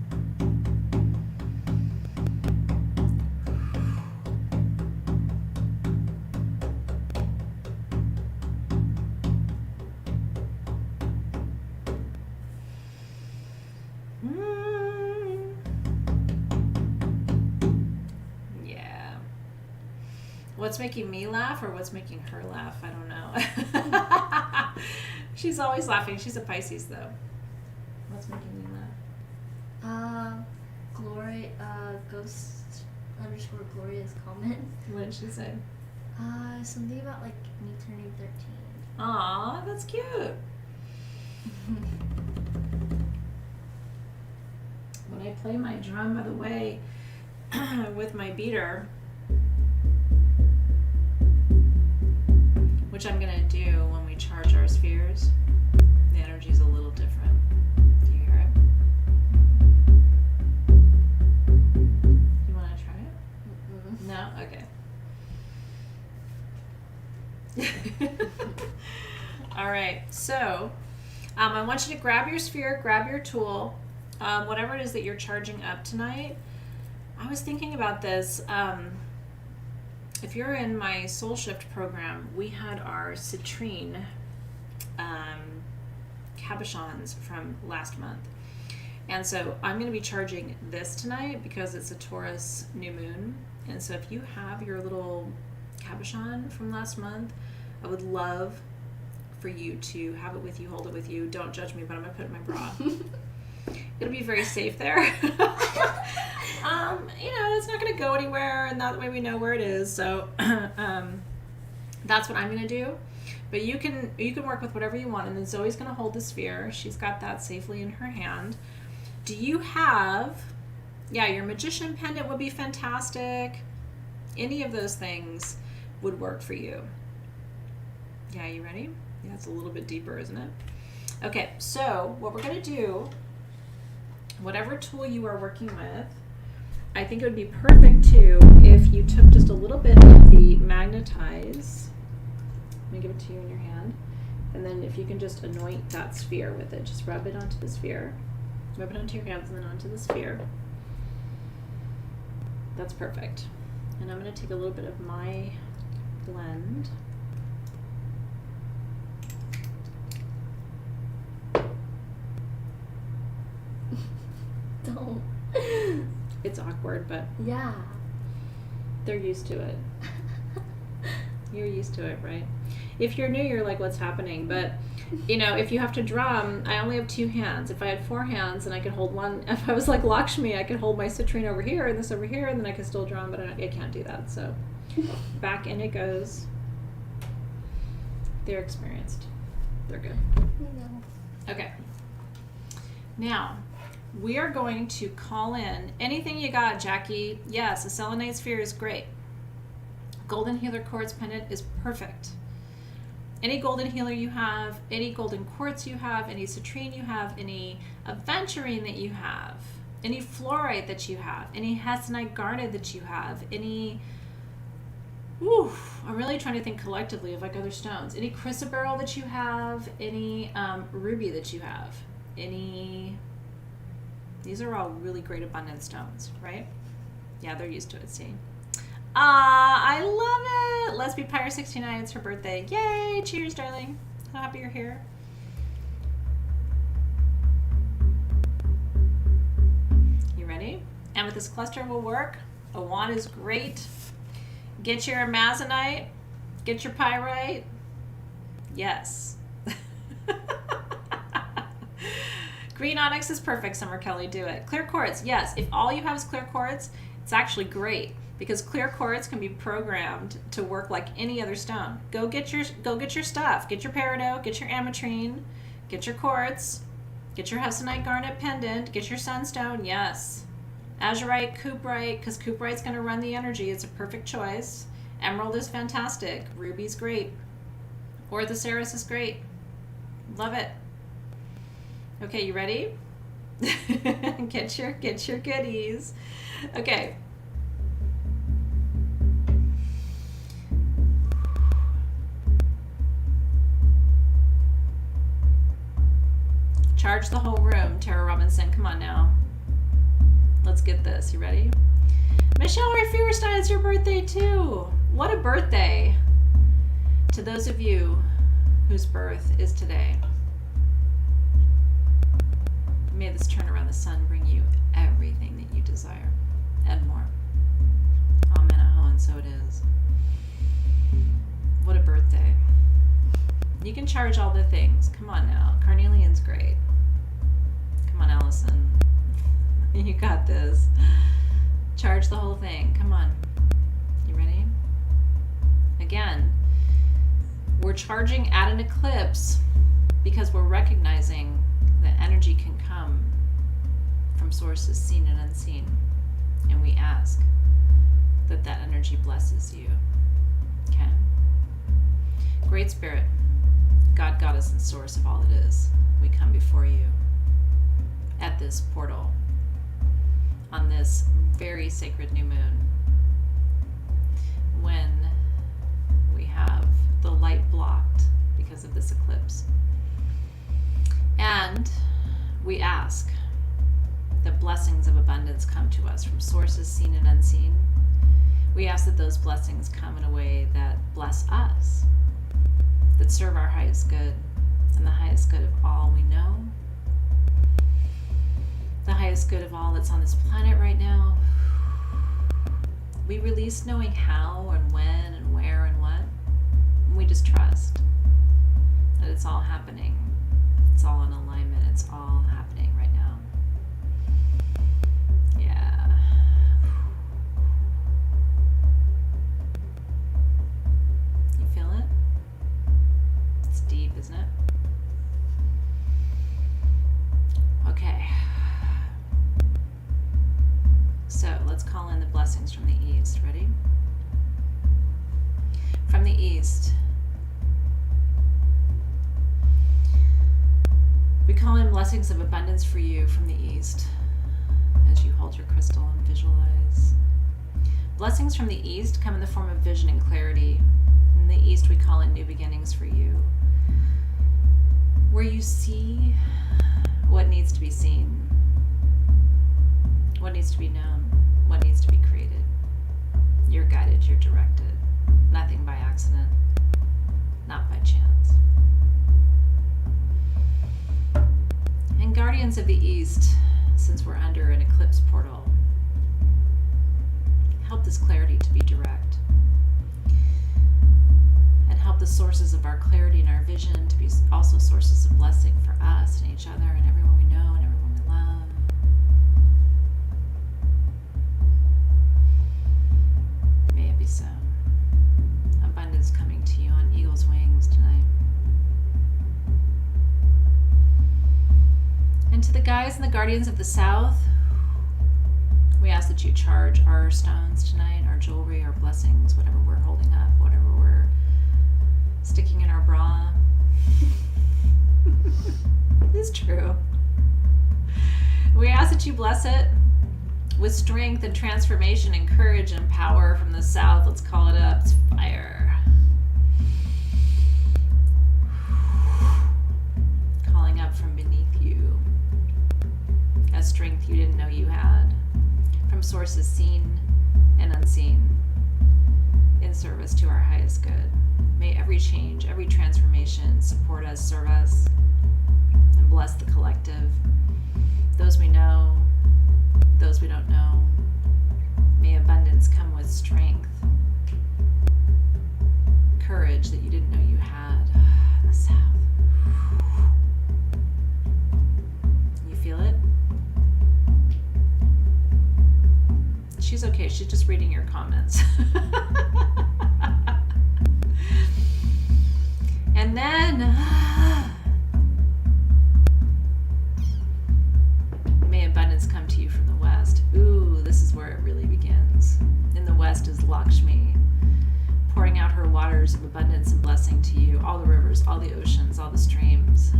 Yeah. What's making me laugh or what's making her laugh? I don't know. She's always laughing. She's a Pisces though. What's making me laugh? Glory, ghost underscore Gloria's comment. What did she say? Something about like me turning 13. Aw, that's cute. When I play my drum, by the way, with my beater, which I'm gonna do when we charge our spheres, the energy's a little different. Do you hear it? You wanna try it? Mm-mm. No? Okay. All right, so I want you to grab your sphere, grab your tool, whatever it is that you're charging up tonight. I was thinking about this. If you're in my Soul Shift program, we had our citrine cabochons from last month. And so I'm going to be charging this tonight because it's a Taurus New Moon. And so if you have your little cabochon from last month, I would love for you to have it with you, hold it with you. Don't judge me, but I'm going to put it in my bra. It'll be very safe there. It's not going to go anywhere, and that way we know where it is. So that's what I'm going to do. But you can work with whatever you want, and then Zoe's going to hold the sphere. She's got that safely in her hand. Do you have, your magician pendant would be fantastic. Any of those things would work for you. Yeah, you ready? Yeah, it's a little bit deeper, isn't it? Okay, so what we're going to do, whatever tool you are working with, I think it would be perfect too if you took just a little bit of the magnetize. Let me give it to you in your hand. And then if you can just anoint that sphere with it, just rub it onto the sphere. Rub it onto your hands and then onto the sphere. That's perfect. And I'm going to take a little bit of my blend. Don't. It's awkward, but Yeah. they're used to it. You're used to it, right? If you're new, you're like, what's happening? But, you know, if you have to drum, I only have 2 hands. If I had 4 hands and I could hold one, if I was like Lakshmi, I could hold my citrine over here and this over here, and then I could still drum, but I can't do that. So back in it goes. They're experienced. They're good. Okay. Now, we are going to call in anything you got, Jackie. Yes, a selenite sphere is great. Golden healer quartz pendant is perfect. Any golden healer you have, any golden quartz you have, any citrine you have, any aventurine that you have, any fluorite that you have, any hessonite garnet that you have, any... I'm really trying to think collectively of like other stones. Any chrysoberyl that you have, any ruby that you have, any... These are all really great abundant stones, right? Yeah, they're used to it, see? I love it! Lesby Pyre 69, it's her birthday. Yay! Cheers, darling. So happy you're here. You ready? Amethyst cluster will work. A wand is great. Get your amazonite. Get your pyrite. Yes. Green onyx is perfect, Summer Kelly. Do it. Clear quartz. Yes. If all you have is clear quartz, it's actually great because clear quartz can be programmed to work like any other stone. Go get your stuff. Get your peridot. Get your ametrine. Get your quartz. Get your hessonite garnet pendant. Get your sunstone. Yes. Azurite, cuprite, because cuprite's going to run the energy. It's a perfect choice. Emerald is fantastic. Ruby's great. Orthoceras is great. Love it. Okay, you ready? Get your goodies. Okay. Charge the whole room, Tara Robinson. Come on now. Let's get this. You ready? Michelle Feuerstein, it's your birthday too. What a birthday. To those of you whose birth is today. May this turn around the sun bring you everything that you desire and more. Amen, aho, and so it is. What a birthday. You can charge all the things. Come on now. Carnelian's great. Come on, Allison. You got this. Charge the whole thing. Come on. You ready? Again, we're charging at an eclipse because we're recognizing that energy can come from sources seen and unseen. And we ask that that energy blesses you. Okay? Great Spirit, God, Goddess, and Source of all it is, we come before you at this portal on this very sacred new moon when we have the light blocked because of this eclipse. And we ask that blessings of abundance come to us from sources seen and unseen. We ask that those blessings come in a way that bless us, that serve our highest good and the highest good of all we know, the highest good of all that's on this planet right now. We release knowing how and when and where and what. And we just trust that it's all happening. It's all in alignment. It's all happening right now. Yeah. You feel it? It's deep, isn't it? Okay. So let's call in the blessings from the east. Ready? From the east, we call in blessings of abundance for you from the east as you hold your crystal and visualize. Blessings from the east come in the form of vision and clarity. In the east, we call in new beginnings for you, where you see what needs to be seen, what needs to be known, what needs to be created. You're guided, you're directed. Nothing by accident, not by chance. And Guardians of the East, since we're under an eclipse portal, help this clarity to be direct. And help the sources of our clarity and our vision to be also sources of blessing for us and each other and everyone we know and everyone we love. May it be so. Abundance coming to you on eagle's wings tonight. And to the guides and the guardians of the South, we ask that you charge our stones tonight, our jewelry, our blessings, whatever we're holding up, whatever we're sticking in our bra. It's true. We ask that you bless it with strength and transformation and courage and power from the South. Let's call it up. It's fire. Calling up from beneath you a strength you didn't know you had, from sources seen and unseen, in service to our highest good. May every change, every transformation support us, serve us, and bless the collective. Those we know, those we don't know. May abundance come with strength, courage that you didn't know you had in the South. You feel it? She's okay. She's just reading your comments. And then may abundance come to you from the West. Ooh, this is where it really begins. In the West is Lakshmi, pouring out her waters of abundance and blessing to you. All the rivers, all the oceans, all the streams.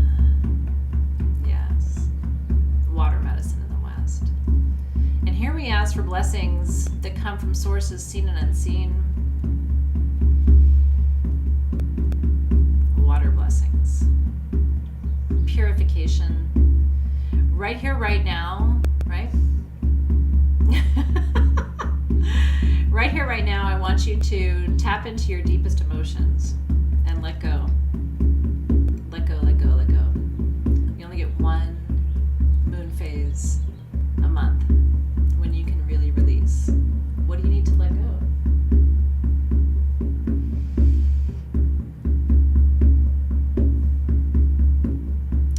Yes. Water medicine in the West. And here we ask for blessings that come from sources seen and unseen. Water blessings. Purification. Right here, right now, right? Right here, right now, I want you to tap into your deepest emotions and let go. Let go, let go, let go. You only get one moon phase a month when you can really release. What do you need to let go?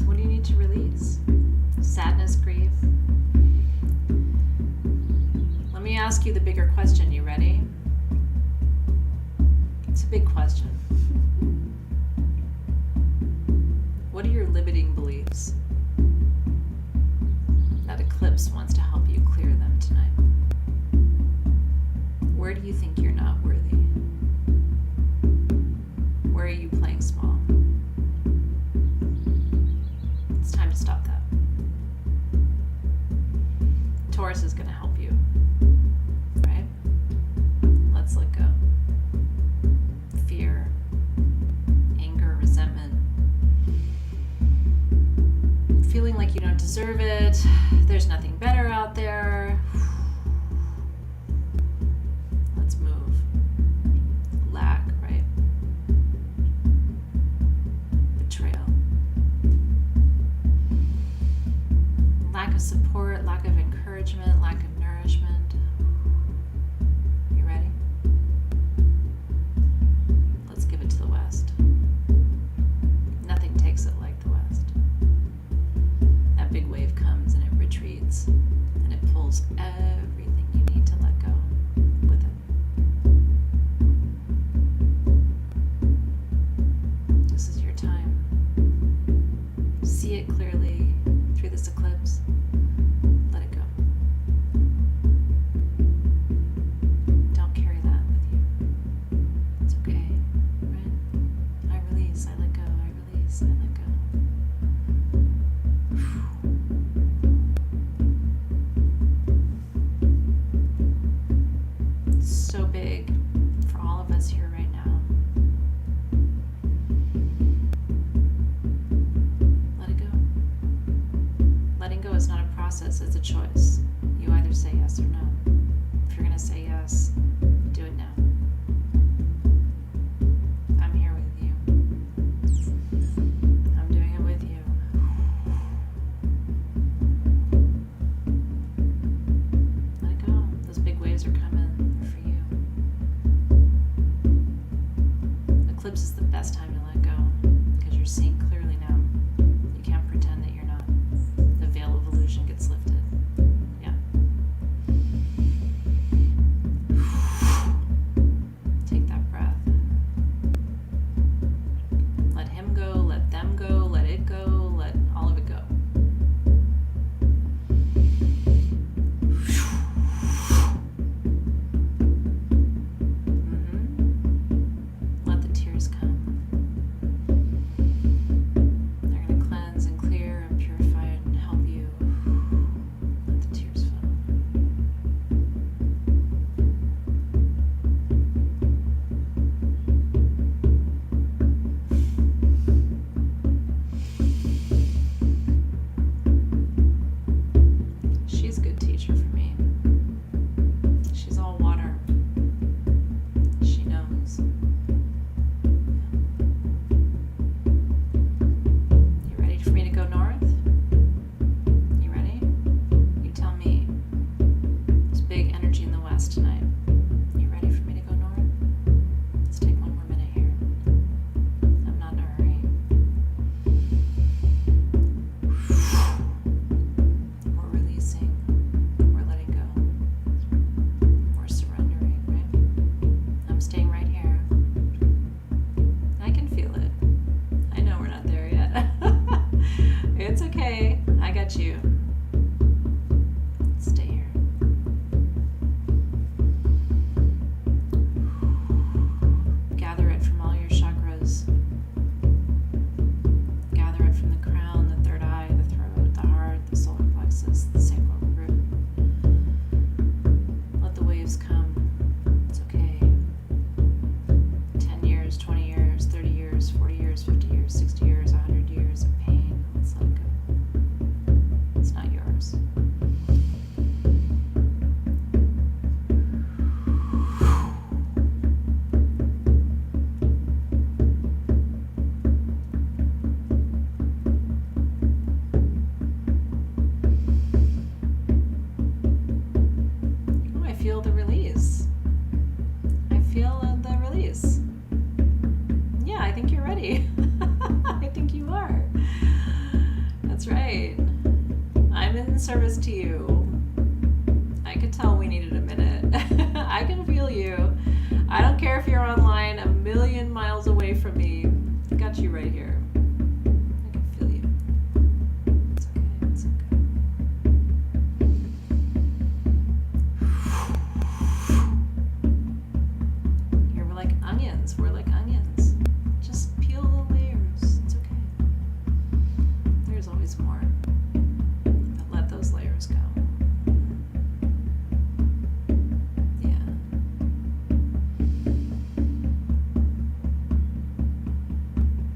What do you need to release? Sadness, grief? Let me ask you the bigger question. You ready? It's a big question. What are your limiting beliefs? That eclipse wants to help you clear them tonight. Where do you think you're not worthy? Where are you playing small? It's time to stop that. Taurus is going to help you, right? Let's let go. Fear, anger, resentment, feeling like you don't deserve it, there's nothing better out there. Let's move. Lack, right? Betrayal. Lack of support, lack of encouragement, lack of nourishment. You ready? Let's give it to the West. Nothing takes it like the West. That big wave comes and it retreats and it pulls everything you need to let go with it. This is your time. See it clearly through this eclipse. Let it go. Don't carry that with you. It's okay, right? I release, I let go, I release, I let go. It's so big for all of us here right now. Let it go. Letting go is not a process, it's a choice. You either say yes or no. If you're going to say yes, do it now. I'm here with you. I'm doing it with you. Let it go. Those big waves are coming. They're for you. Eclipse is the got you. Stay here. Gather it from all your chakras. Gather it from the crown, the third eye, the throat, the heart, the solar plexus, the sacral root. Let the waves come. It's okay. 10 years, 20 years, 30 years, 40 years, 50 years, 60 years, 100 years of pain. Let's let it go. It's not yours. Oh, I feel the release. I feel the release. Yeah, I think you're ready. I think you are. That's right. I'm in service to you. I could tell we needed a minute. I can feel you. I don't care if you're online a million miles away from me. I got you right here. I can feel you. It's okay. It's okay. Here we're like onions. We're like onions. Just peel the layers. It's okay. There's always more. But let those layers go. Yeah.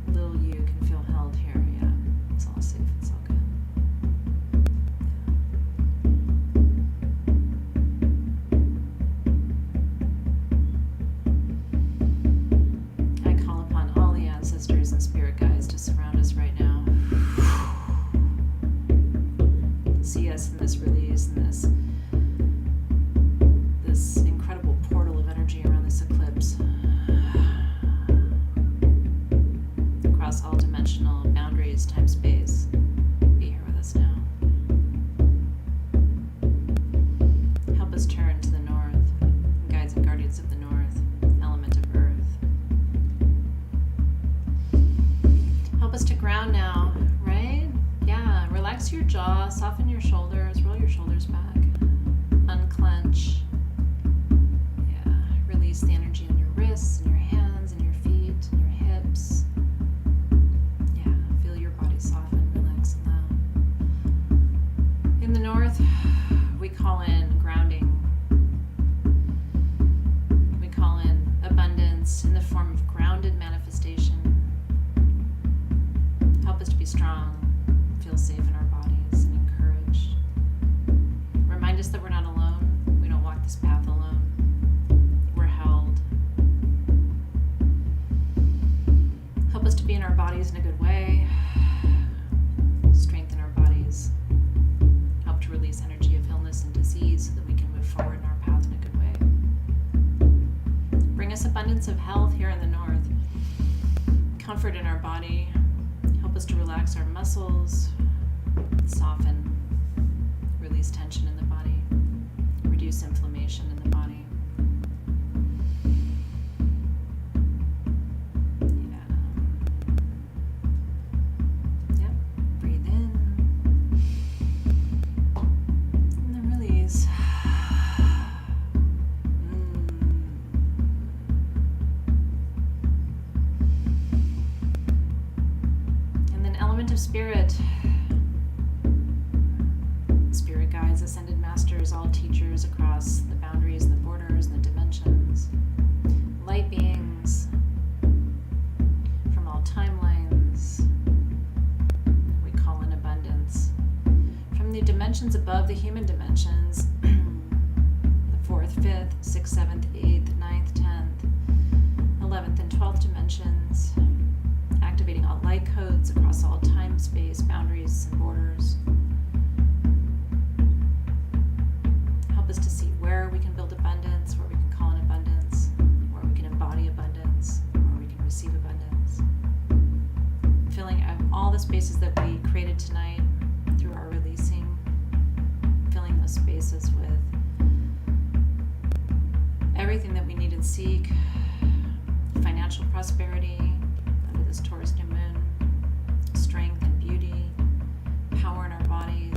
Little you can feel held here. Yeah. It's all safe. It's all good. I call upon all the ancestors and spirit guides to surround us right now. See us in this release, in this incredible portal of energy around this eclipse. Across all dimensional boundaries, time, space. Be here with us now. Help us turn to the north, guides and guardians of the north, element of earth. Help us to ground now, right? Yeah, relax your jaw, soften your shoulders, roll your shoulders back, unclench. Yeah, release the energy in your wrists, in your hands, in your feet, in your hips. Yeah, feel your body soften, relax in that. In the north, we call in grounding. We call in abundance in the form of grounded manifestation. Help us to be strong, feel safe in our bodies, and encouraged. Remind us that we're not alone. We don't walk this path alone. We're held. Help us to be in our bodies in a good way. Strengthen our bodies. Help to release energy of illness and disease so that we can move forward in our path in a good way. Bring us abundance of health here in the north. Comfort in our body. Help us to relax our muscles, soften, release tension in the body, reduce inflammation in the body. Yeah. Yep. Breathe in. And then release. And then element of spirit. Spirit guides, ascended masters, all teachers across the boundaries and the borders and the dimensions. Light beings from all timelines. We call in abundance. From the dimensions above the human dimensions, the 4th, 5th, 6th, 7th, 8th, 9th, 10th, 11th, and 12th dimensions. Activating all light codes across all time, space, boundaries, and borders. Help us to see where we can build abundance, where we can call in abundance, where we can embody abundance, where we can receive abundance. Filling all the spaces that we created tonight through our releasing, filling those spaces with everything that we need and seek. Financial prosperity under this Taurus New Moon, strength and beauty, power in our bodies,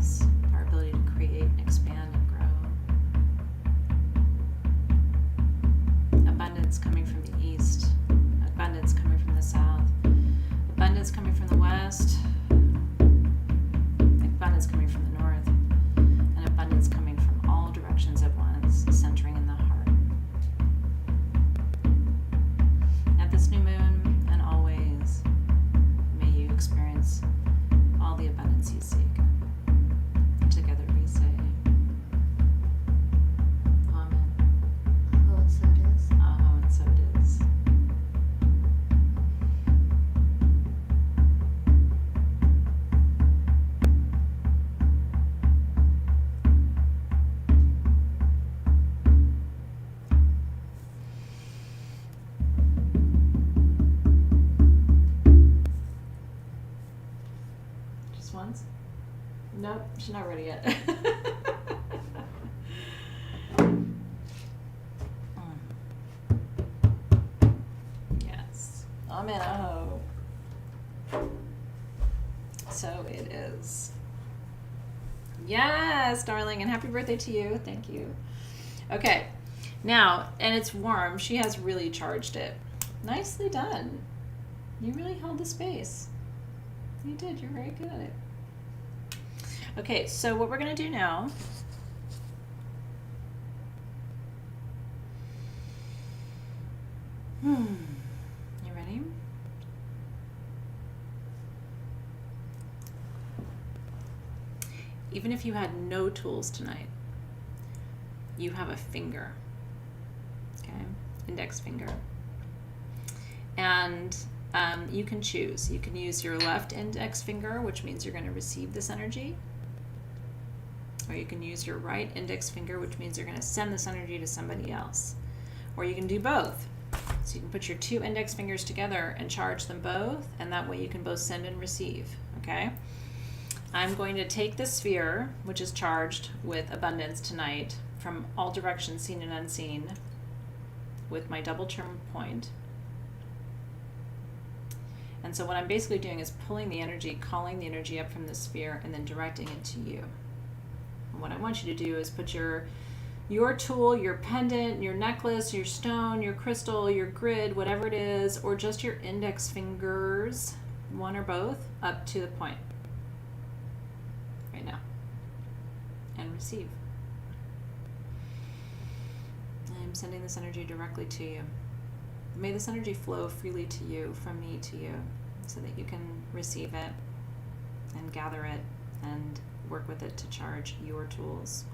once? Nope, she's not ready yet. Yes. Amen. Oh. So it is. Yes, darling, and happy birthday to you. Thank you. Okay. Now, and it's warm. She has really charged it. Nicely done. You really held the space. You did. You're very good at it. Okay, so what we're going to do now you ready? Even if you had no tools tonight, you have a finger, okay, index finger. And you can choose. You can use your left index finger, which means you're going to receive this energy. Or you can use your right index finger, which means you're going to send this energy to somebody else. Or you can do both. So you can put your two index fingers together and charge them both, and that way you can both send and receive, okay? I'm going to take the sphere, which is charged with abundance tonight, from all directions, seen and unseen, with my double term point. And so what I'm basically doing is pulling the energy, calling the energy up from the sphere, and then directing it to you. And what I want you to do is put your tool, your pendant, your necklace, your stone, your crystal, your grid, whatever it is, or just your index fingers, one or both, up to the point right now, and receive. I'm sending this energy directly to you. May this energy flow freely to you, from me to you, so that you can receive it and gather it and work with it to charge your tools,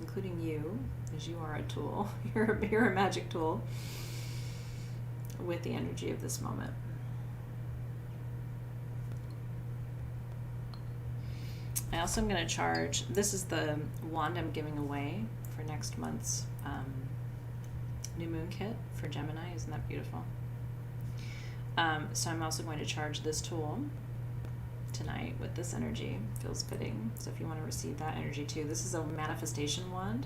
including you, as you are a tool. You're a magic tool with the energy of this moment. I also am going to charge, this is the wand I'm giving away for next month's New Moon Kit for Gemini. Isn't that beautiful? So I'm also going to charge this tool tonight with this energy. Feels fitting. So if you want to receive that energy too, this is a manifestation wand.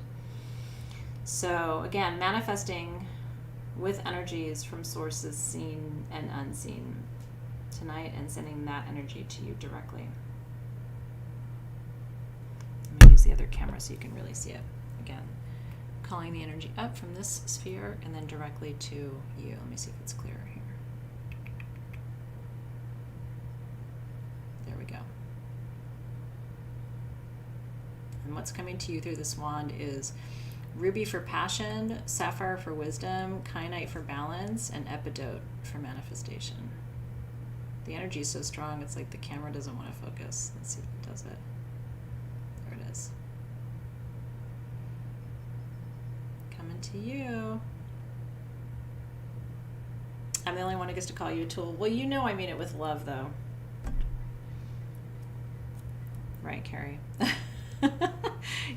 So again, manifesting with energies from sources seen and unseen tonight, and sending that energy to you directly. I'm going to use the other camera so you can really see it. Again, calling the energy up from this sphere and then directly to you. Let me see if it's clearer here. There we go. And what's coming to you through this wand is ruby for passion, sapphire for wisdom, kyanite for balance, and epidote for manifestation. The energy is so strong, it's like the camera doesn't want to focus. Let's see if it does it. There it is. Coming to you. I'm the only one who gets to call you a tool. Well, you know I mean it with love, though. Right, Carrie?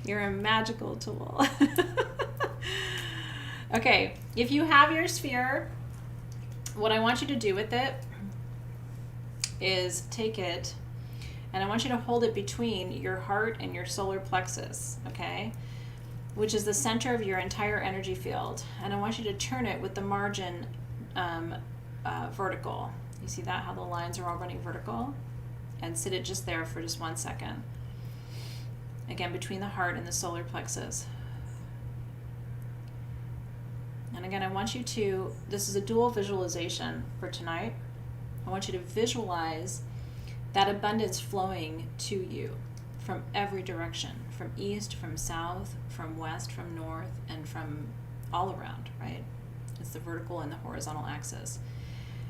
You're a magical tool. Okay, if you have your sphere, what I want you to do with it is take it, and I want you to hold it between your heart and your solar plexus, okay? Which is the center of your entire energy field. And I want you to turn it with the margin vertical. You see that, how the lines are all running vertical? And sit it just there for just 1 second. Again, between the heart and the solar plexus. And again, I want you to, this is a dual visualization for tonight. I want you to visualize that abundance flowing to you from every direction, from east, from south, from west, from north, and from all around, right? It's the vertical and the horizontal axis.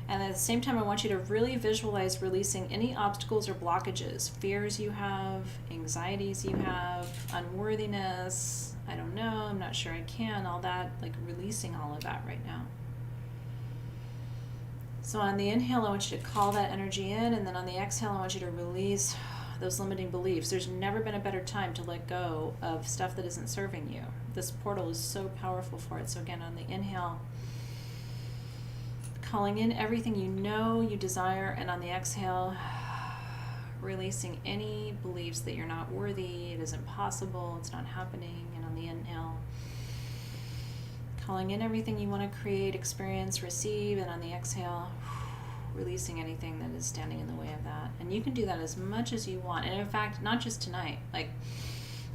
And at the same time, I want you to really visualize releasing any obstacles or blockages, fears you have, anxieties you have, unworthiness, I don't know, I'm not sure I can, all that, like releasing all of that right now. So on the inhale, I want you to call that energy in, and then on the exhale, I want you to release those limiting beliefs. There's never been a better time to let go of stuff that isn't serving you. This portal is so powerful for it. So again, on the inhale, calling in everything you know you desire, and on the exhale, releasing any beliefs that you're not worthy, it isn't possible, it's not happening. And on the inhale, calling in everything you want to create, experience, receive. And on the exhale, releasing anything that is standing in the way of that. And you can do that as much as you want. And in fact, not just tonight. Like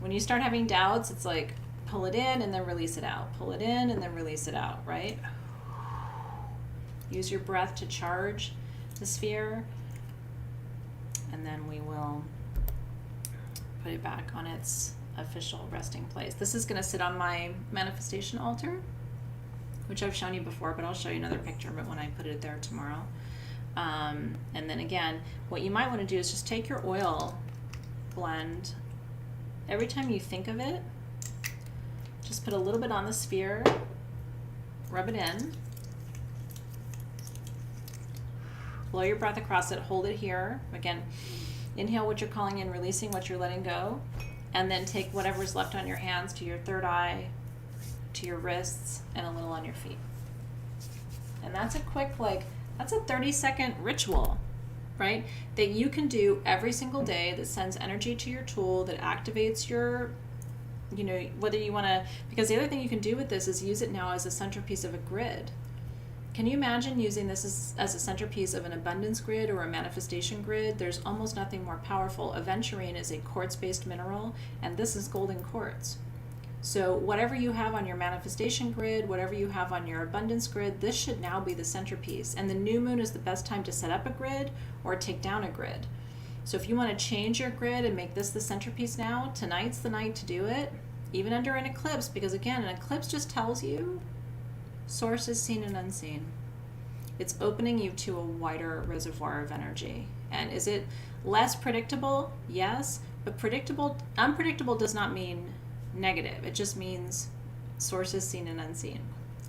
when you start having doubts, it's like pull it in and then release it out. Pull it in and then release it out, right? Use your breath to charge the sphere. And then we will put it back on its official resting place. This is going to sit on my manifestation altar, which I've shown you before, but I'll show you another picture of it when I put it there tomorrow. And then again, what you might want to do is just take your oil blend. Every time you think of it, just put a little bit on the sphere, rub it in, blow your breath across it, hold it here. Again, inhale what you're calling in, releasing what you're letting go, and then take whatever's left on your hands to your third eye, to your wrists, and a little on your feet. And that's a quick, that's a 30-second ritual, right? That you can do every single day that sends energy to your tool, that activates your, whether you want to, because the other thing you can do with this is use it now as a centerpiece of a grid. Can you imagine using this as a centerpiece of an abundance grid or a manifestation grid? There's almost nothing more powerful. Aventurine is a quartz-based mineral, and this is golden quartz. So whatever you have on your manifestation grid, whatever you have on your abundance grid, this should now be the centerpiece. And the new moon is the best time to set up a grid or take down a grid. So if you want to change your grid and make this the centerpiece now, tonight's the night to do it, even under an eclipse, because again, an eclipse just tells you source is seen and unseen. It's opening you to a wider reservoir of energy. And is it less predictable? Yes, but unpredictable does not mean negative. It just means source is seen and unseen.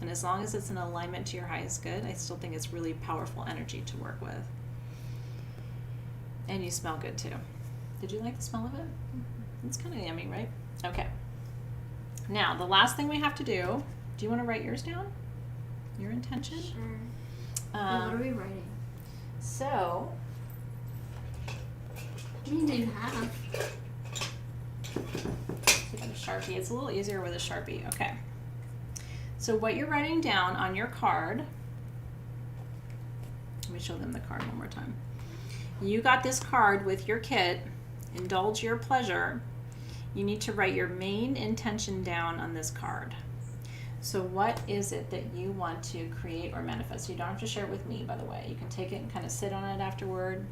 And as long as it's in alignment to your highest good, I still think it's really powerful energy to work with. And you smell good too. Did you like the smell of it? It's kind of yummy, right? Okay. Now, the last thing we have to do you want to write yours down? Your intention? Sure. What are we writing? So, How many do you have? get a Sharpie. It's a little easier with a Sharpie. Okay. So what you're writing down on your card, let me show them the card one more time. You got this card with your kit, Indulge Your Pleasure. You need to write your main intention down on this card. So what is it that you want to create or manifest? You don't have to share it with me, by the way. You can take it and kind of sit on it afterward.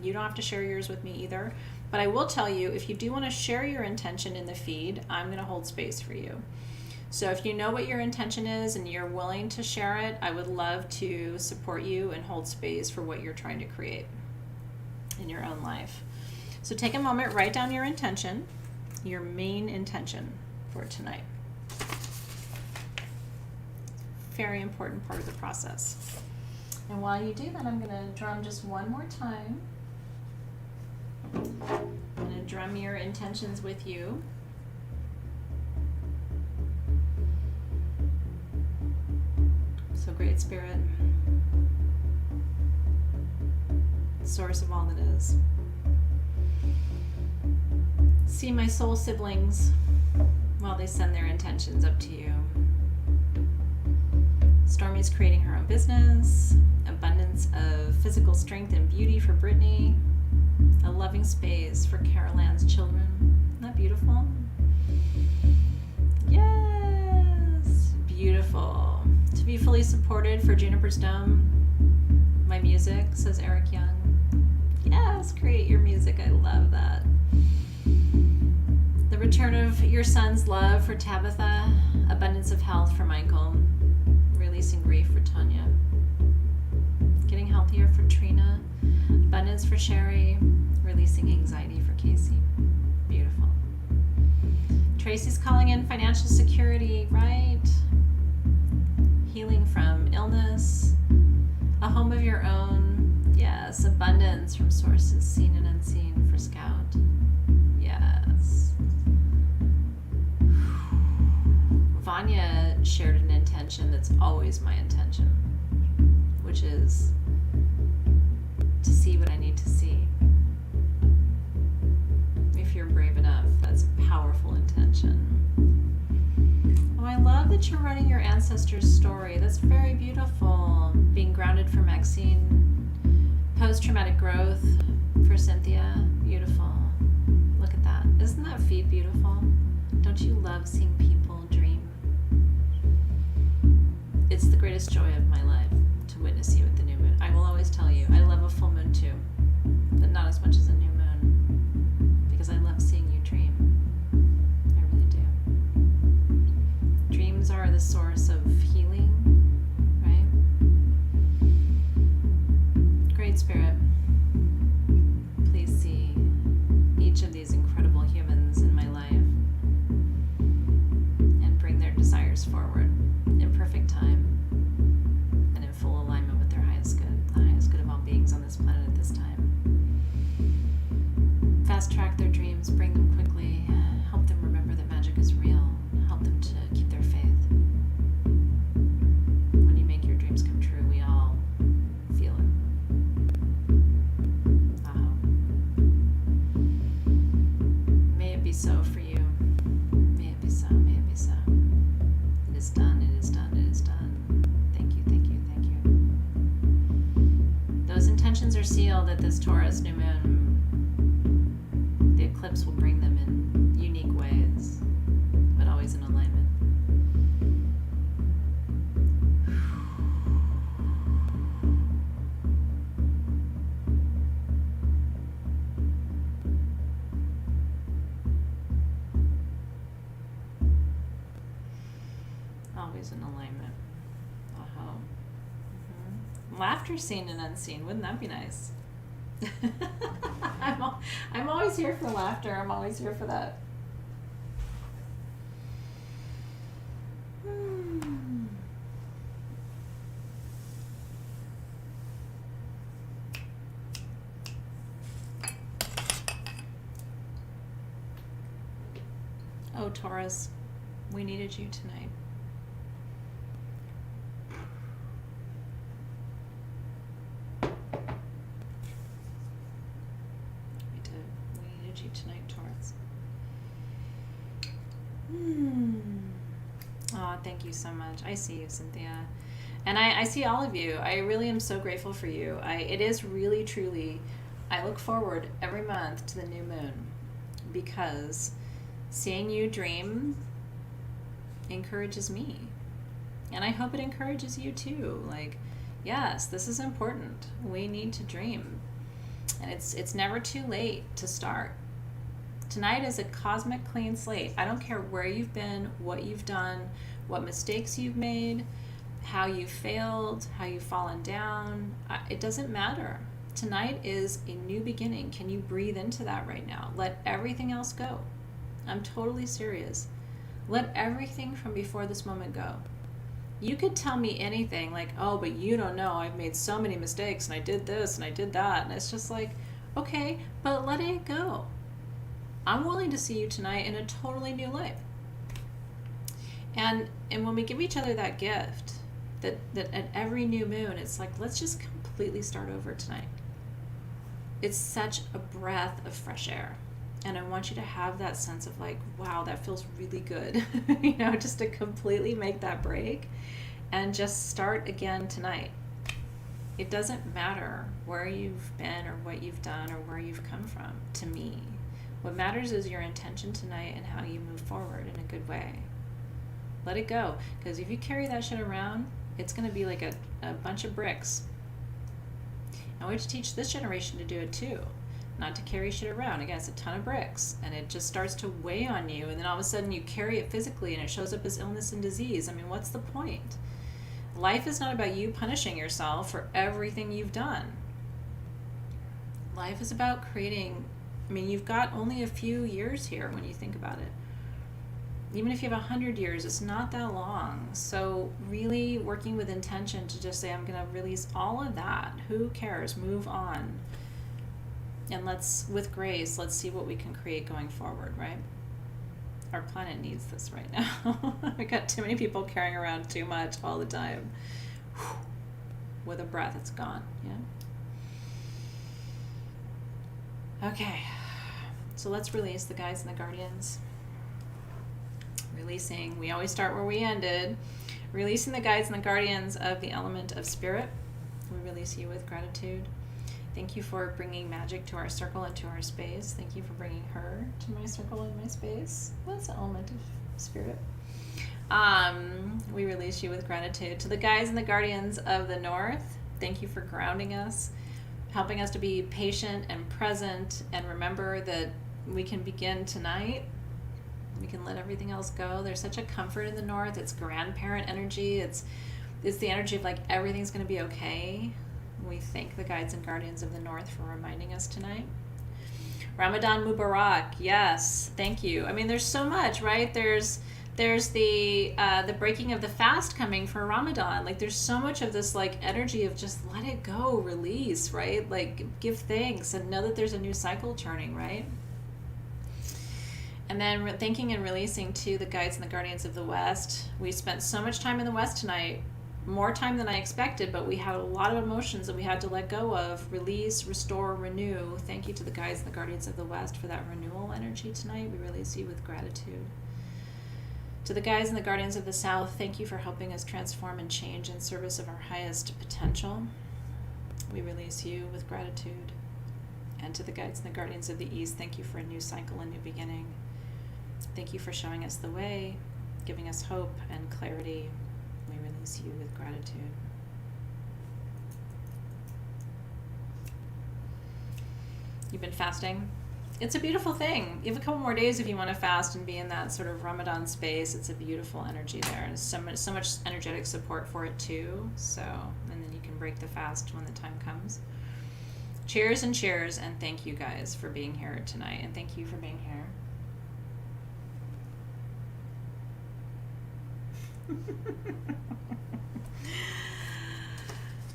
You don't have to share yours with me either. But I will tell you, if you do want to share your intention in the feed, I'm going to hold space for you. So if you know what your intention is and you're willing to share it, I would love to support you and hold space for what you're trying to create in your own life. So take a moment, write down your intention, your main intention for tonight. Very important part of the process. And while you do that, I'm going to drum just one more time. I'm going to drum your intentions with you. So Great Spirit, source of all that is. See my soul siblings while they send their intentions up to you. Stormy's creating her own business, abundance of physical strength and beauty for Brittany, a loving space for Carol Ann's children. Isn't that beautiful? Yes, beautiful. To be fully supported for Juniper's Dome, my music, says Eric Young. Yes, create your music. I love that. The return of your son's love for Tabitha, abundance of health for Michael, releasing grief for Tanya, getting healthier for Trina, abundance for Sherry, releasing anxiety for Casey. Beautiful. Tracy's calling in financial security, right? Healing from illness, a home of your own. Yes, abundance from sources seen and unseen for Scout. Yes. Vanya shared an intention that's always my intention, which is to see what I need to see. that you're writing your ancestors' story. That's very beautiful. Being grounded for Maxine. Post-traumatic growth for Cynthia. Beautiful. Look at that. Isn't that feed beautiful? Don't you love seeing people dream? It's the greatest joy of my life to witness you at the new moon. I will always tell you, I love a full moon too, but not as much as a new moon, because I love seeing you dream. I really do. Dreams are the source of healing, right? Great Spirit, please see each of these incredible humans in my life and bring their desires forward in perfect time and in full alignment with their highest good, the highest good of all beings on this planet at this time. Fast track their dreams, bring them quickly, help them remember that magic is real, help them to keep their faith. When you make your dreams come true, we all feel it. May it be so for you. May it be so, may it be so. It is done, it is done, it is done. Thank you, thank you, thank you. Those intentions are sealed at this Taurus new moon. The eclipse will bring them in unique ways, but always in alignment. Always in alignment. Uh-huh. Mm-hmm. Laughter seen and unseen. Wouldn't that be nice? I'm always here for laughter. I'm always here for that. Oh, Taurus, we needed you tonight. You tonight, Taurus. Oh, thank you so much. I see you, Cynthia. And I see all of you. I really am so grateful for you. It is really, truly, I look forward every month to the new moon because seeing you dream encourages me. And I hope it encourages you too. Like, yes, this is important. We need to dream. And it's never too late to start. Tonight is a cosmic clean slate. I don't care where you've been, what you've done, what mistakes you've made, how you failed, how you've fallen down. It doesn't matter. Tonight is a new beginning. Can you breathe into that right now? Let everything else go. I'm totally serious. Let everything from before this moment go. You could tell me anything like, oh, but you don't know. I've made so many mistakes and I did this and I did that. And it's just like, okay, but let it go. I'm willing to see you tonight in a totally new light. And when we give each other that gift, that at every new moon, it's like, let's just completely start over tonight. It's such a breath of fresh air. And I want you to have that sense of like, wow, that feels really good. You know, just to completely make that break and just start again tonight. It doesn't matter where you've been or what you've done or where you've come from, to me. What matters is your intention tonight and how you move forward in a good way. Let it go. Because if you carry that shit around, it's going to be like a bunch of bricks. And we have to teach this generation to do it too. Not to carry shit around. Again, it's a ton of bricks. And it just starts to weigh on you. And then all of a sudden you carry it physically and it shows up as illness and disease. I mean, what's the point? Life is not about you punishing yourself for everything you've done. Life is about creating... I mean, you've got only a few years here when you think about it. Even if you have 100 years, it's not that long. So really working with intention to just say, I'm going to release all of that. Who cares? Move on. And with grace, let's see what we can create going forward, right? Our planet needs this right now. We got too many people carrying around too much all the time. With a breath, it's gone, yeah? Okay, so let's release the guides and the guardians. Releasing. We always start where we ended. Releasing the guides and the guardians of the element of spirit. We release you with gratitude. Thank you for bringing magic to our circle and to our space. Thank you for bringing her to my circle and my space. What's the element of spirit? We release you with gratitude. To the guides and the guardians of the north, thank you for grounding us, helping us to be patient and present, and remember that we can begin tonight. We can let everything else go. There's such a comfort in the north. It's grandparent energy. It's the energy of like everything's going to be okay. We thank the guides and guardians of the north for reminding us tonight. Ramadan Mubarak. Yes, thank you. I mean, there's so much, right? There's the breaking of the fast coming for Ramadan. Like there's so much of this like energy of just let it go, release, right? Like give thanks and know that there's a new cycle turning, right? And then thanking and releasing to the guides and the guardians of the West. We spent so much time in the West tonight, more time than I expected, but we had a lot of emotions that we had to let go of. Release, restore, renew. Thank you to the guides and the guardians of the West for that renewal energy tonight. We release you with gratitude. To the guides and the guardians of the South, thank you for helping us transform and change in service of our highest potential. We release you with gratitude. And to the guides and the guardians of the East, thank you for a new cycle, a new beginning. Thank you for showing us the way, giving us hope and clarity. We release you with gratitude. You've been fasting? It's a beautiful thing. You have a couple more days if you want to fast and be in that sort of Ramadan space. It's a beautiful energy there. And so much energetic support for it too. So, and then you can break the fast when the time comes. Cheers and cheers, and thank you guys for being here tonight. And thank you for being here.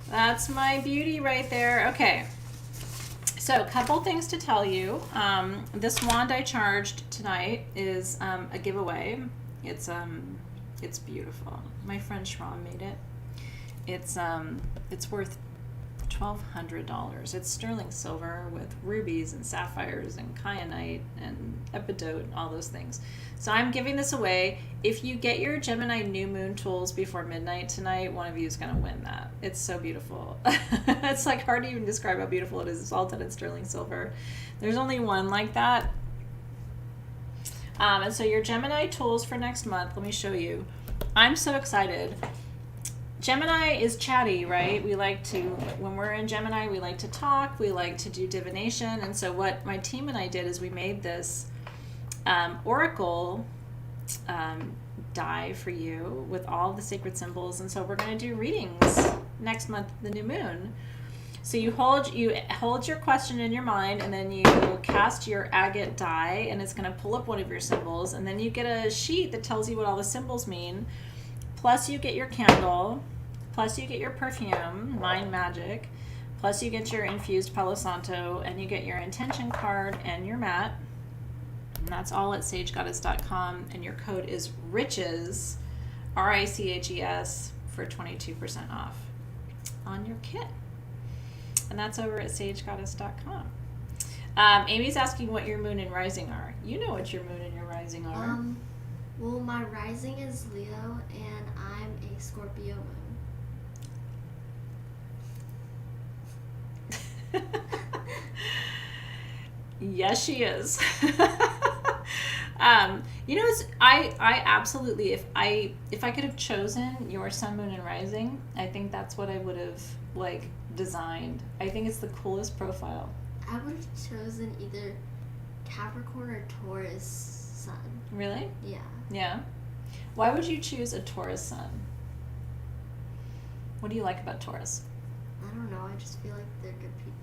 That's my beauty right there. Okay. So a couple things to tell you. This wand I charged tonight is a giveaway. It's beautiful. My friend Shram made it. It's worth $1,200. It's sterling silver with rubies and sapphires and kyanite and epidote, all those things. So I'm giving this away. If you get your Gemini New Moon tools before midnight tonight, one of you is going to win that. It's so beautiful. It's like hard to even describe how beautiful it is. It's all done in sterling silver. There's only one like that. And so your Gemini tools for next month, let me show you. I'm so excited. Gemini is chatty, right? We like to, when we're in Gemini, we like to talk, we like to do divination. And so what my team and I did is we made this oracle die for you with all the sacred symbols. And so we're going to do readings next month, the new moon. So you hold your question in your mind, and then you cast your agate die, and it's going to pull up one of your symbols. And then you get a sheet that tells you what all the symbols mean. Plus you get your candle, plus you get your perfume, Mind Magic, plus you get your infused Palo Santo, and you get your intention card and your mat. And that's all at sagegoddess.com, and your code is RICHES, RICHES, for 22% off on your kit. And that's over at sagegoddess.com. Amy's asking what your moon and rising are. You know what your moon and your rising are. Well, my rising is Leo, and I'm a Scorpio moon. Yes, she is. You know, I absolutely, if I could have chosen your sun, moon, and rising, I think that's what I would have like designed. I think it's the coolest profile. I would have chosen either Capricorn or Taurus sun. Really? Yeah. Yeah. Why would you choose a Taurus sun? What do you like about Taurus? I don't know. I just feel like they're good people.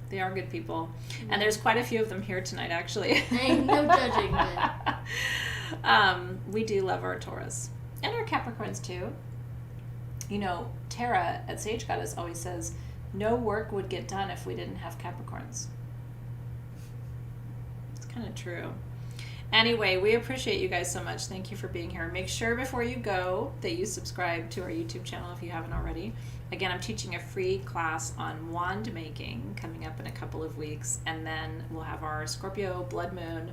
They are good people. And there's quite a few of them here tonight, actually. Ain't no judging, but... we do love our Taurus. And our Capricorns, too. You know, Tara at Sage Goddess always says, no work would get done if we didn't have Capricorns. It's kind of true. Anyway, we appreciate you guys so much. Thank you for being here. Make sure before you go that you subscribe to our YouTube channel if you haven't already. Again, I'm teaching a free class on wand making coming up in a couple of weeks. And then we'll have our Scorpio Blood Moon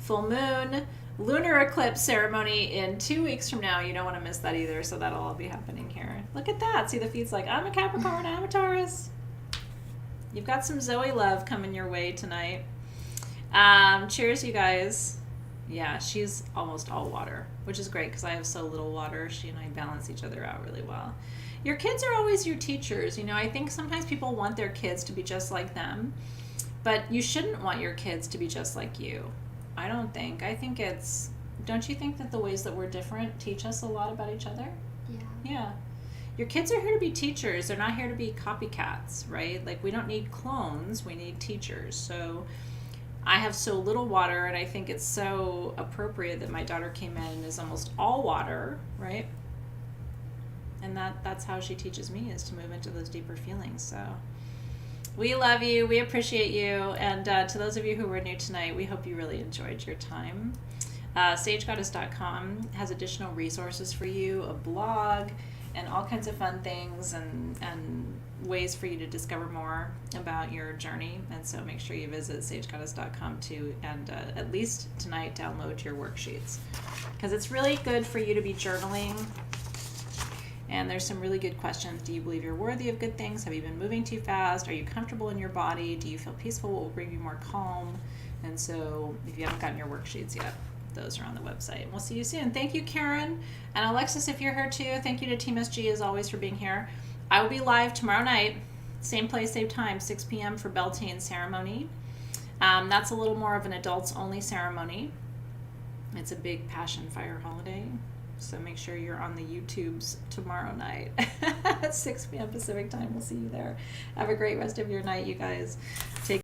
full moon, lunar eclipse ceremony in 2 weeks from now. You don't want to miss that either, so that'll all be happening here. Look at that. See, the feed's like, I'm a Capricorn, I'm a Taurus. You've got some Zoe love coming your way tonight. Cheers, you guys. Yeah, she's almost all water, which is great because I have so little water. She and I balance each other out really well. Your kids are always your teachers. You know, I think sometimes people want their kids to be just like them, but you shouldn't want your kids to be just like you. I don't think. I think it's, don't you think that the ways that we're different teach us a lot about each other? Yeah. Yeah. Your kids are here to be teachers. They're not here to be copycats, right? Like, we don't need clones. We need teachers. So I have so little water, and I think it's so appropriate that my daughter came in and is almost all water, right? And that's how she teaches me, is to move into those deeper feelings. So we love you. We appreciate you. And to those of you who were new tonight, we hope you really enjoyed your time. SageGoddess.com has additional resources for you, a blog, and all kinds of fun things and ways for you to discover more about your journey. And so make sure you visit SageGoddess.com too, and at least tonight download your worksheets, because it's really good for you to be journaling. And there's some really good questions. Do you believe you're worthy of good things? Have you been moving too fast? Are you comfortable in your body? Do you feel peaceful? What will bring you more calm? And so if you haven't gotten your worksheets yet, those are on the website. And we'll see you soon. Thank you, Karen. And Alexis, if you're here too, thank you to Team SG as always for being here. I will be live tomorrow night, same place, same time, 6 p.m. for Beltane ceremony. That's a little more of an adults only ceremony. It's a big passion fire holiday. So make sure you're on the YouTubes tomorrow night at 6 p.m. Pacific time. We'll see you there. Have a great rest of your night, you guys. Take